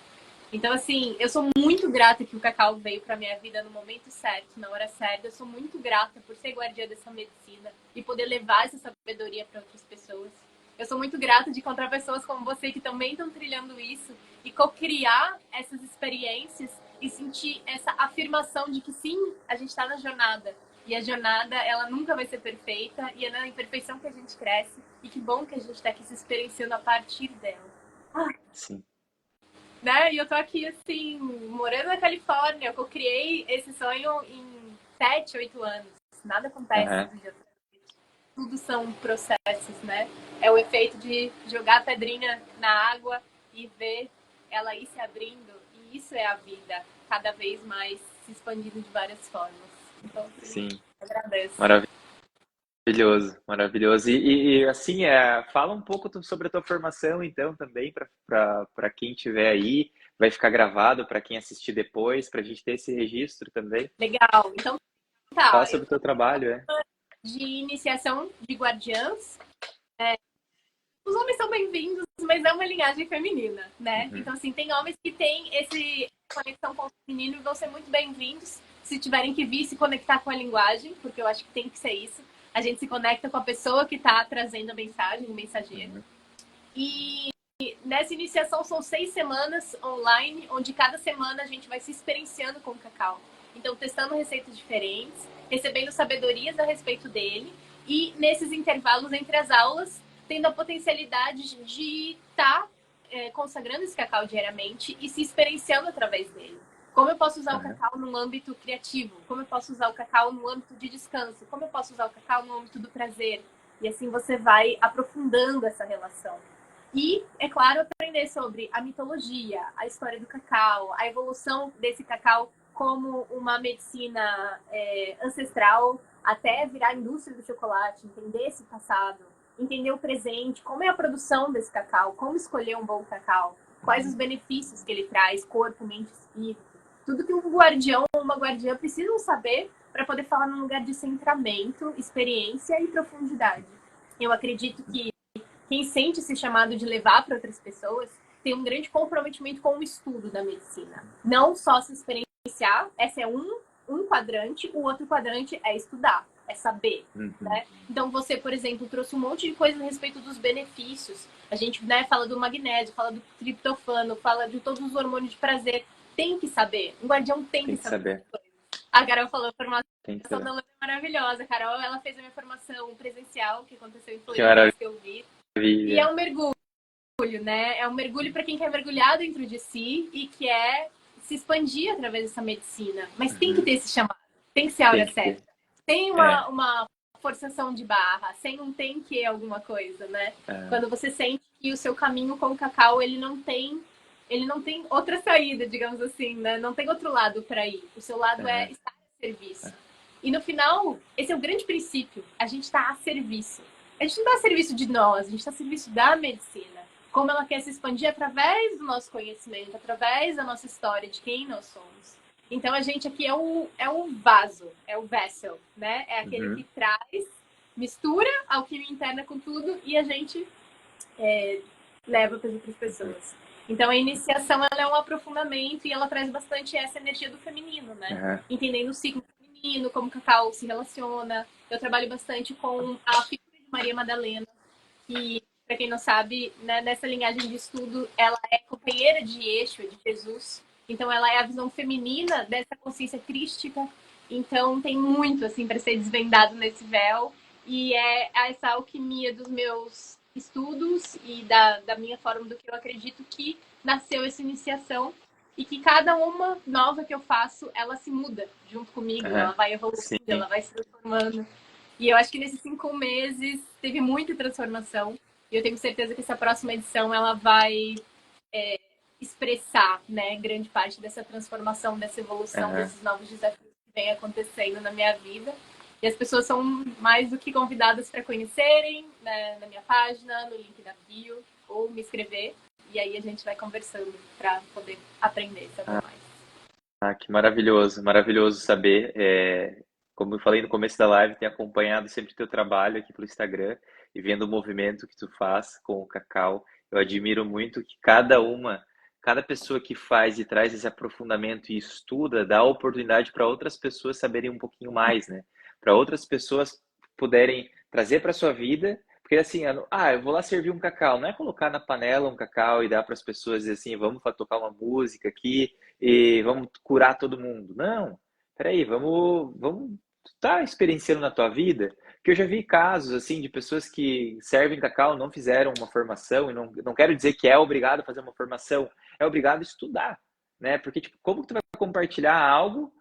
Então, assim, eu sou muito grata que o Cacau veio pra minha vida no momento certo, na hora certa. Eu sou muito grata por ser guardiã dessa medicina e poder levar essa sabedoria para outras pessoas. Eu sou muito grata de encontrar pessoas como você que também estão trilhando isso e co-criar essas experiências e sentir essa afirmação de que sim, a gente está na jornada. E a jornada, ela nunca vai ser perfeita e é na imperfeição que a gente cresce. E que bom que a gente está aqui se experienciando a partir dela. Sim. Né? E eu tô aqui, assim, morando na Califórnia. Eu criei esse sonho em 7, 8 anos. Nada acontece do dia pra noite. Tudo são processos, né? É o efeito de jogar a pedrinha na água e ver ela ir se abrindo. E isso é a vida, cada vez mais se expandindo de várias formas. Então, Sim. Agradeço. Maravilhoso, maravilhoso. Assim, fala um pouco sobre a tua formação, então, também, para quem estiver aí. Vai ficar gravado para quem assistir depois, para a gente ter esse registro também. Legal. Então, tá. Fala sobre o teu trabalho, De iniciação de guardiãs. Os homens são bem-vindos, mas é uma linhagem feminina, né? Então, assim, tem homens que têm essa conexão com o feminino e vão ser muito bem-vindos se tiverem que vir se conectar com a linguagem, porque eu acho que tem que ser isso. A gente se conecta com a pessoa que está trazendo a mensagem, o mensageiro. E nessa iniciação são 6 semanas online, onde cada semana a gente vai se experienciando com o cacau. Então, testando receitas diferentes, recebendo sabedorias a respeito dele e nesses intervalos entre as aulas, tendo a potencialidade de estar consagrando esse cacau diariamente e se experienciando através dele. Como eu posso usar o cacau no âmbito criativo? Como eu posso usar o cacau no âmbito de descanso? Como eu posso usar o cacau no âmbito do prazer? E assim você vai aprofundando essa relação. E, é claro, aprender sobre a mitologia, a história do cacau, a evolução desse cacau como uma medicina ancestral até virar a indústria do chocolate, entender esse passado, entender o presente, como é a produção desse cacau, como escolher um bom cacau, quais os benefícios que ele traz, corpo, mente, espírito. Tudo que um guardião ou uma guardiã precisam saber para poder falar num lugar de centramento, experiência e profundidade. Eu acredito que quem sente esse chamado de levar para outras pessoas tem um grande comprometimento com o estudo da medicina. Não só se experienciar, esse é um quadrante, o outro quadrante é estudar, é saber. Né? Então você, por exemplo, trouxe um monte de coisa a respeito dos benefícios. A gente fala do magnésio, fala do triptofano, fala de todos os hormônios de prazer. Tem que saber. Um guardião tem que saber. A Carol falou, a formação da Luna é maravilhosa. A Carol, ela fez a minha formação presencial, que aconteceu em Floripa, que eu vi. E é um mergulho, né? É um mergulho para quem quer mergulhar dentro de si e quer se expandir através dessa medicina. Mas tem que ter esse chamado, tem que ser a Tem hora que ter. certa. Tem É, uma forçação de barra, sem um tem que alguma coisa, né? é, Quando você sente que o seu caminho com o cacau, ele não tem outra saída, digamos assim, né? Não tem outro lado para ir. O seu lado é é, estar a serviço. E no final, esse é o grande princípio. A gente está a serviço. A gente não está a serviço de nós, a gente está a serviço da medicina. Como ela quer se expandir através do nosso conhecimento, através da nossa história, de quem nós somos. Então a gente aqui é o vaso, é o vessel, né? É aquele que uhum, traz, mistura a alquimia interna com tudo e a gente leva para as outras uhum, pessoas. Então a iniciação ela é um aprofundamento e ela traz bastante essa energia do feminino, né? uhum, Entendendo o ciclo feminino, como o cacau se relaciona. Eu trabalho bastante com a figura de Maria Madalena, que, para quem não sabe, né, nessa linhagem de estudo, ela é companheira de Yeshua, de Jesus. Então ela é a visão feminina dessa consciência crística. Então tem muito assim para ser desvendado nesse véu e é essa alquimia dos meus estudos e da minha forma do que eu acredito que nasceu essa iniciação e que cada uma nova que eu faço, ela se muda junto comigo, ela uhum. vai evoluindo, Sim, ela vai se transformando. E eu acho que nesses 5 meses teve muita transformação e eu tenho certeza que essa próxima edição ela vai expressar, né, grande parte dessa transformação, dessa evolução, uhum. desses novos desafios que vem acontecendo na minha vida. E as pessoas são mais do que convidadas para conhecerem, né, na minha página, no link da bio, ou me escrever. E aí a gente vai conversando para poder aprender, saber mais. Ah, que maravilhoso, maravilhoso saber. Como eu falei no começo da live, tenho acompanhado sempre teu trabalho aqui pelo Instagram e vendo o movimento que tu faz com o Cacau. Eu admiro muito que cada pessoa que faz e traz esse aprofundamento e estuda, dá oportunidade para outras pessoas saberem um pouquinho mais, né? Para outras pessoas puderem trazer para sua vida, porque assim, eu vou lá servir um cacau, não é colocar na panela um cacau e dar para as pessoas dizer assim, vamos tocar uma música aqui e vamos curar todo mundo. Não, peraí, vamos tá experienciando na tua vida, porque eu já vi casos assim de pessoas que servem cacau, não fizeram uma formação, e não quero dizer que é obrigado a fazer uma formação, é obrigado a estudar, né? Porque tipo, como que tu vai compartilhar algo,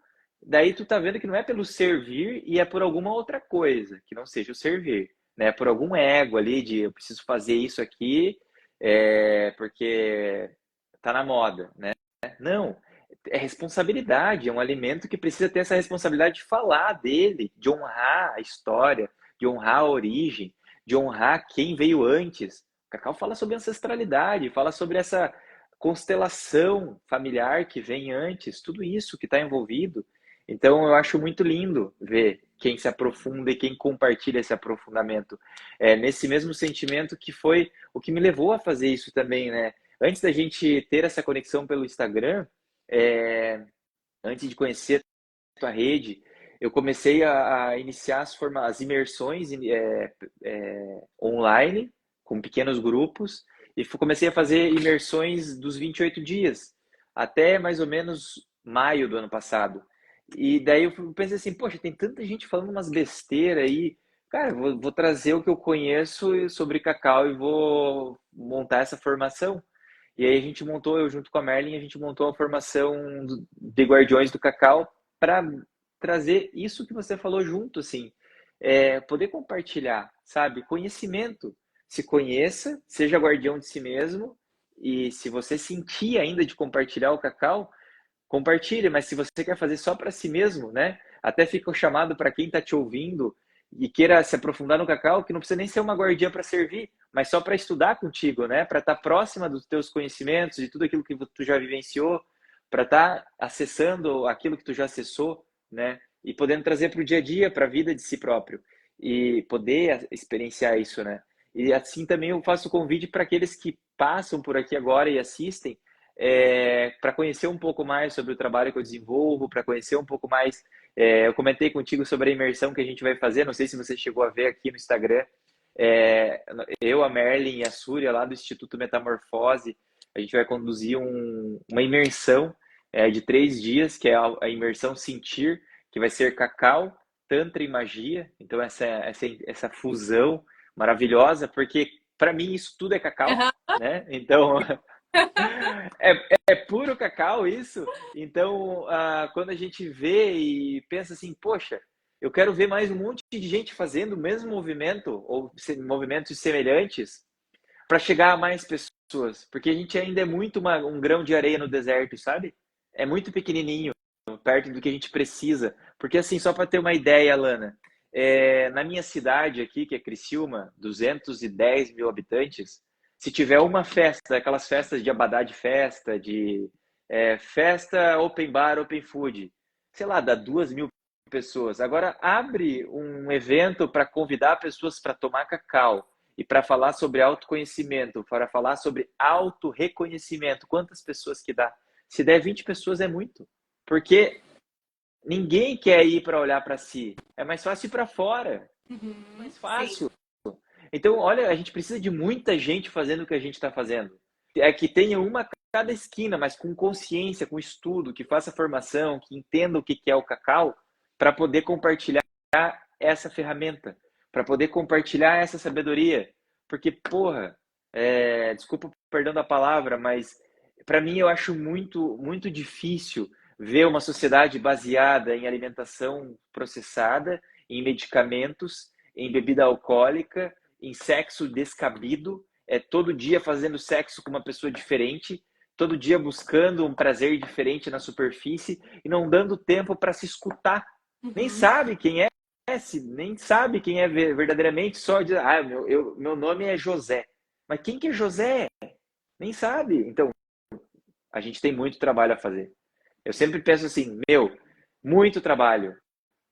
daí tu tá vendo que não é pelo servir e é por alguma outra coisa, que não seja o servir, né? Por algum ego ali de eu preciso fazer isso aqui, porque tá na moda, né? Não, é responsabilidade, é um alimento que precisa ter essa responsabilidade de falar dele, de honrar a história, de honrar a origem, de honrar quem veio antes. O Cacau fala sobre ancestralidade, fala sobre essa constelação familiar que vem antes, tudo isso que está envolvido. Então, eu acho muito lindo ver quem se aprofunda e quem compartilha esse aprofundamento. Nesse mesmo sentimento que foi o que me levou a fazer isso também, né? Antes da gente ter essa conexão pelo Instagram, é, antes de conhecer a tua rede, eu comecei a iniciar as imersões online, com pequenos grupos, e comecei a fazer imersões dos 28 dias, até mais ou menos maio do ano passado. E daí eu pensei assim, poxa, tem tanta gente falando umas besteiras aí, cara, vou trazer o que eu conheço sobre cacau e vou montar essa formação. E aí a gente montou, eu junto com a Merlin, a gente montou a formação de Guardiões do Cacau para trazer isso que você falou junto, assim, poder compartilhar, sabe? Conhecimento. Se conheça, seja guardião de si mesmo, e se você sentir ainda de compartilhar o cacau, compartilhe, mas se você quer fazer só para si mesmo, né? Até fica o chamado para quem está te ouvindo e queira se aprofundar no cacau, que não precisa nem ser uma guardiã para servir, mas só para estudar contigo, né? Para estar próxima dos teus conhecimentos, de tudo aquilo que tu já vivenciou, para estar acessando aquilo que tu já acessou, né? E podendo trazer para o dia a dia, para a vida de si próprio e poder experienciar isso, né? E assim também eu faço o convite para aqueles que passam por aqui agora e assistem, para conhecer um pouco mais sobre o trabalho que eu desenvolvo, para conhecer um pouco mais. Eu comentei contigo sobre a imersão que a gente vai fazer, não sei se você chegou a ver aqui no Instagram. Eu, a Merlin e a Súria, lá do Instituto Metamorfose, a gente vai conduzir uma imersão de 3 dias, que é a imersão Sentir, que vai ser cacau, tantra e magia. Então, essa fusão maravilhosa, porque para mim isso tudo é cacau, Uhum. né? Então, É puro cacau isso. Então, quando a gente vê e pensa assim, poxa, eu quero ver mais um monte de gente fazendo o mesmo movimento ou movimentos semelhantes para chegar a mais pessoas, porque a gente ainda é muito um grão de areia no deserto, sabe? É muito pequenininho, perto do que a gente precisa. Porque assim, só para ter uma ideia, Alana, na minha cidade aqui, que é Criciúma, 210 mil habitantes, se tiver uma festa, aquelas festas de abadá de festa, festa open bar, open food, sei lá, dá 2 mil pessoas. Agora abre um evento para convidar pessoas para tomar cacau e para falar sobre autoconhecimento, para falar sobre autorreconhecimento. Quantas pessoas que dá? Se der 20 pessoas é muito. Porque ninguém quer ir para olhar para si. É mais fácil ir para fora. Mais fácil. Sim. Então, olha, a gente precisa de muita gente fazendo o que a gente está fazendo. É que tenha uma cada esquina, mas com consciência, com estudo, que faça formação, que entenda o que é o cacau, para poder compartilhar essa ferramenta, para poder compartilhar essa sabedoria. Porque, porra, desculpa perdão da palavra, mas para mim eu acho muito, muito difícil ver uma sociedade baseada em alimentação processada, em medicamentos, em bebida alcoólica, em sexo descabido, todo dia fazendo sexo com uma pessoa diferente, todo dia buscando um prazer diferente na superfície e não dando tempo para se escutar. Nem sabe quem é, nem sabe quem é verdadeiramente, só diz, meu nome é José. Mas quem que é José? Nem sabe. Então, a gente tem muito trabalho a fazer. Eu sempre penso assim, muito trabalho.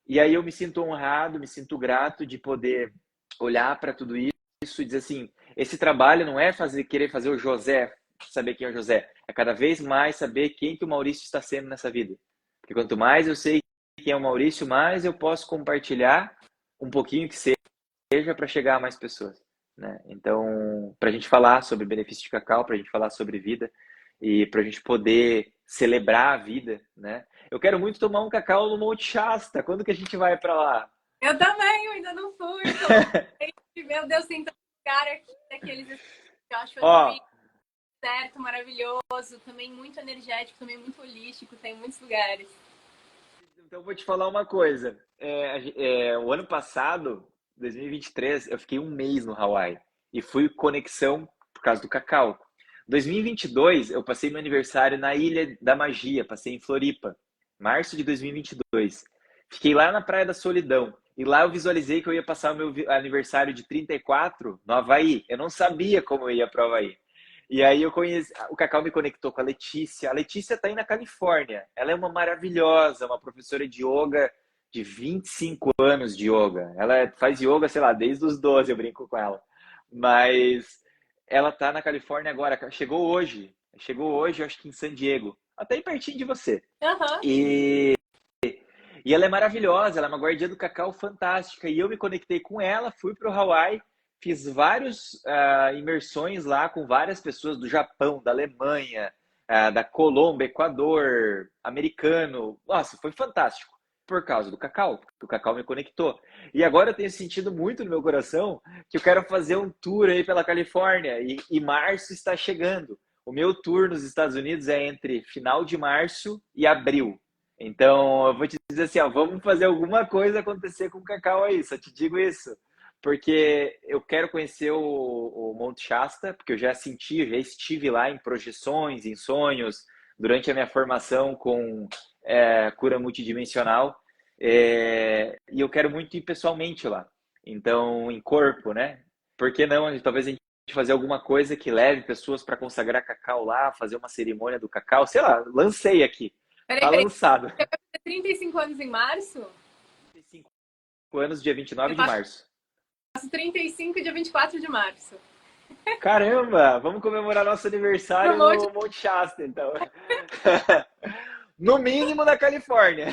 E aí eu me sinto honrado, me sinto grato de poder olhar para tudo isso e dizer assim, esse trabalho não é querer fazer o José, saber quem é o José. É cada vez mais saber quem que o Maurício está sendo nessa vida. Porque quanto mais eu sei quem é o Maurício, mais eu posso compartilhar um pouquinho que seja para chegar a mais pessoas. Né? Então, para a gente falar sobre benefício de cacau, para a gente falar sobre vida e para a gente poder celebrar a vida, né? Eu quero muito tomar um cacau no Monte Shasta. Quando que a gente vai para lá? Eu também, eu ainda não fui. Meu Deus, tem tanto lugar aqui, daqueles que eu acho certo, maravilhoso, também muito energético, também muito holístico, tem muitos lugares. Então, vou te falar uma coisa. O ano passado, 2023, eu fiquei um mês no Hawaii e fui conexão por causa do cacau. 2022, eu passei meu aniversário na Ilha da Magia, passei em Floripa, março de 2022. Fiquei lá na Praia da Solidão e lá eu visualizei que eu ia passar o meu aniversário de 34 no Havaí. Eu não sabia como eu ia para o Havaí. E aí eu conheci, o Cacau me conectou com a Letícia. A Letícia está aí na Califórnia. Ela é uma maravilhosa, uma professora de yoga de 25 anos de yoga. Ela faz yoga, sei lá, desde os 12, eu brinco com ela. Mas ela está na Califórnia agora. Chegou hoje, acho que em San Diego. Até aí pertinho de você. Uhum. E ela é maravilhosa, ela é uma guardiã do cacau fantástica. E eu me conectei com ela, fui para o Hawaii. Fiz várias imersões lá com várias pessoas do Japão, da Alemanha, da Colômbia, Equador, americano. Nossa, foi fantástico. Por causa do cacau, porque o cacau me conectou. E agora eu tenho sentido muito no meu coração que eu quero fazer um tour aí pela Califórnia. E março está chegando. O meu tour nos Estados Unidos é entre final de março e abril. Então, eu vou te dizer assim, vamos fazer alguma coisa acontecer com o cacau aí, só te digo isso. Porque eu quero conhecer o Monte Shasta, porque eu já estive lá em projeções, em sonhos, durante a minha formação com cura multidimensional, e eu quero muito ir pessoalmente lá, então em corpo, né? Por que não? Talvez a gente fazer alguma coisa que leve pessoas para consagrar cacau lá, fazer uma cerimônia do cacau, sei lá, lancei aqui, tá lançado. Você vai fazer 35 anos em março? 35 anos, dia 29 de março. Faço 35, dia 24 de março. Caramba, vamos comemorar nosso aniversário no Monte Shasta, então. No mínimo na Califórnia.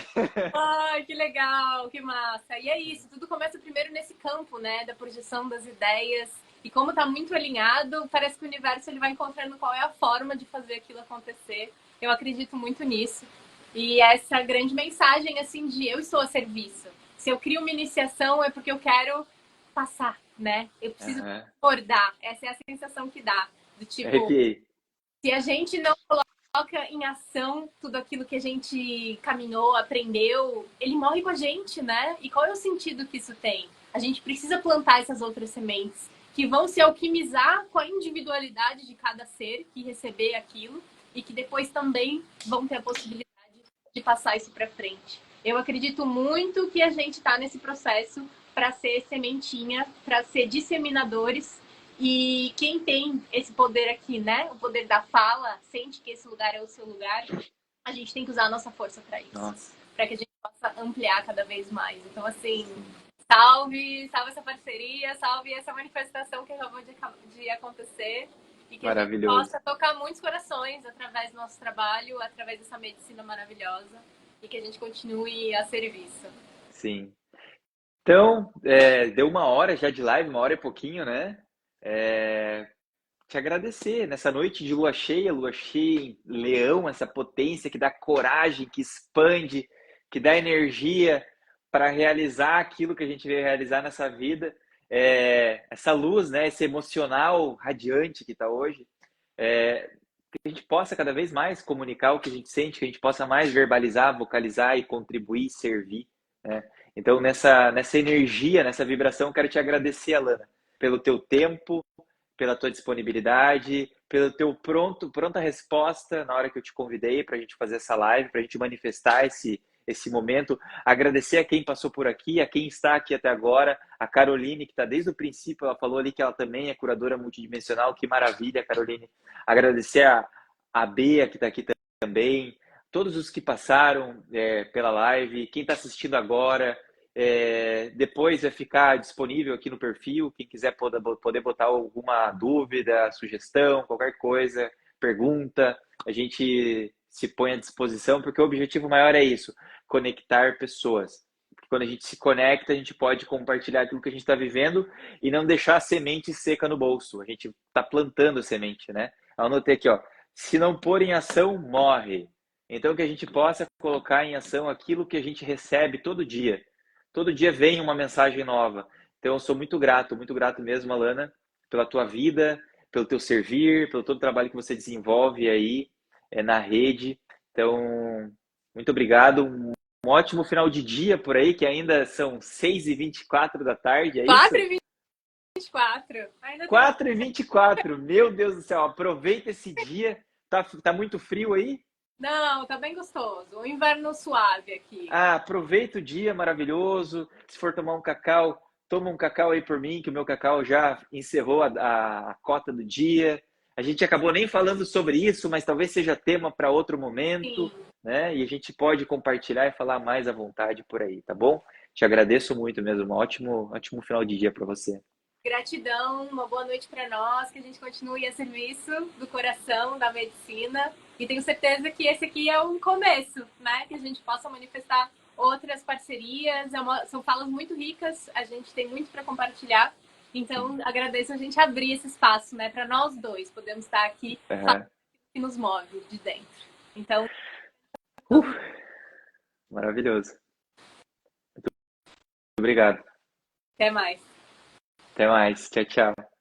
Ai, que legal, que massa. E é isso, tudo começa primeiro nesse campo, né, da projeção das ideias. E como tá muito alinhado, parece que o universo ele vai encontrando qual é a forma de fazer aquilo acontecer. Eu acredito muito nisso. E essa grande mensagem, assim, de eu estou a serviço. Se eu crio uma iniciação é porque eu quero passar, né? Eu preciso acordar. Essa é a sensação que dá. Do tipo, Arrepiei. Se a gente não coloca em ação tudo aquilo que a gente caminhou, aprendeu, ele morre com a gente, né? E qual é o sentido que isso tem? A gente precisa plantar essas outras sementes que vão se alquimizar com a individualidade de cada ser que receber aquilo e que depois também vão ter a possibilidade de passar isso para frente. Eu acredito muito que a gente está nesse processo para ser sementinha, para ser disseminadores. E quem tem esse poder aqui, né? O poder da fala, sente que esse lugar é o seu lugar, a gente tem que usar a nossa força para isso. Para que a gente possa ampliar cada vez mais. Então, assim, salve essa parceria, salve essa manifestação que acabou de acontecer. E que a gente possa tocar muitos corações através do nosso trabalho, através dessa medicina maravilhosa. E que a gente continue a serviço. Sim. Então, deu 1 hora já de live, 1 hora e pouquinho, né? Te agradecer nessa noite de lua cheia em Leão, essa potência que dá coragem, que expande, que dá energia para realizar aquilo que a gente veio realizar nessa vida. Essa luz, né? Esse emocional radiante que está hoje. Que a gente possa cada vez mais comunicar o que a gente sente, que a gente possa mais verbalizar, vocalizar e contribuir, servir, né? Então, nessa energia, nessa vibração, quero te agradecer, Alana, pelo teu tempo, pela tua disponibilidade, pelo teu pronta resposta na hora que eu te convidei para a gente fazer essa live, para a gente manifestar esse momento. Agradecer a quem passou por aqui, a quem está aqui até agora, a Caroline, que está desde o princípio, ela falou ali que ela também é curadora multidimensional, que maravilha, Caroline. Agradecer a Bea, que está aqui também, todos os que passaram pela live, quem está assistindo agora. Depois vai ficar disponível aqui no perfil, quem quiser poder botar alguma dúvida, sugestão, qualquer coisa, pergunta, a gente se põe à disposição, porque o objetivo maior é isso, conectar pessoas. Porque quando a gente se conecta, a gente pode compartilhar aquilo que a gente está vivendo e não deixar a semente seca no bolso. A gente está plantando a semente, né? Eu anotei aqui, ó, se não pôr em ação, morre. Então, que a gente possa colocar em ação aquilo que a gente recebe todo dia. Todo dia vem uma mensagem nova. Então, eu sou muito grato mesmo, Alana, pela tua vida, pelo teu servir, pelo todo o trabalho que você desenvolve aí na rede. Então, muito obrigado. Um ótimo final de dia por aí, que ainda são 6h24 da tarde, é isso? 4h24. 4h24. Meu Deus do céu, aproveita esse dia. Tá muito frio aí? Não, tá bem gostoso. Um inverno suave aqui. Aproveita o dia maravilhoso. Se for tomar um cacau, toma um cacau aí por mim, que o meu cacau já encerrou a cota do dia. A gente acabou nem falando sobre isso, mas talvez seja tema para outro momento, né? E a gente pode compartilhar e falar mais à vontade por aí, tá bom? Te agradeço muito mesmo. Um ótimo final de dia para você. Gratidão, uma boa noite para nós, que a gente continue a serviço do coração, da medicina. E tenho certeza que esse aqui é um começo, né? Que a gente possa manifestar outras parcerias. São falas muito ricas, a gente tem muito para compartilhar. Então, agradeço a gente abrir esse espaço, né? Para nós dois podemos estar aqui falando o que nos move de dentro. Então, maravilhoso. Muito obrigado. Até mais. Até mais. Tchau, tchau.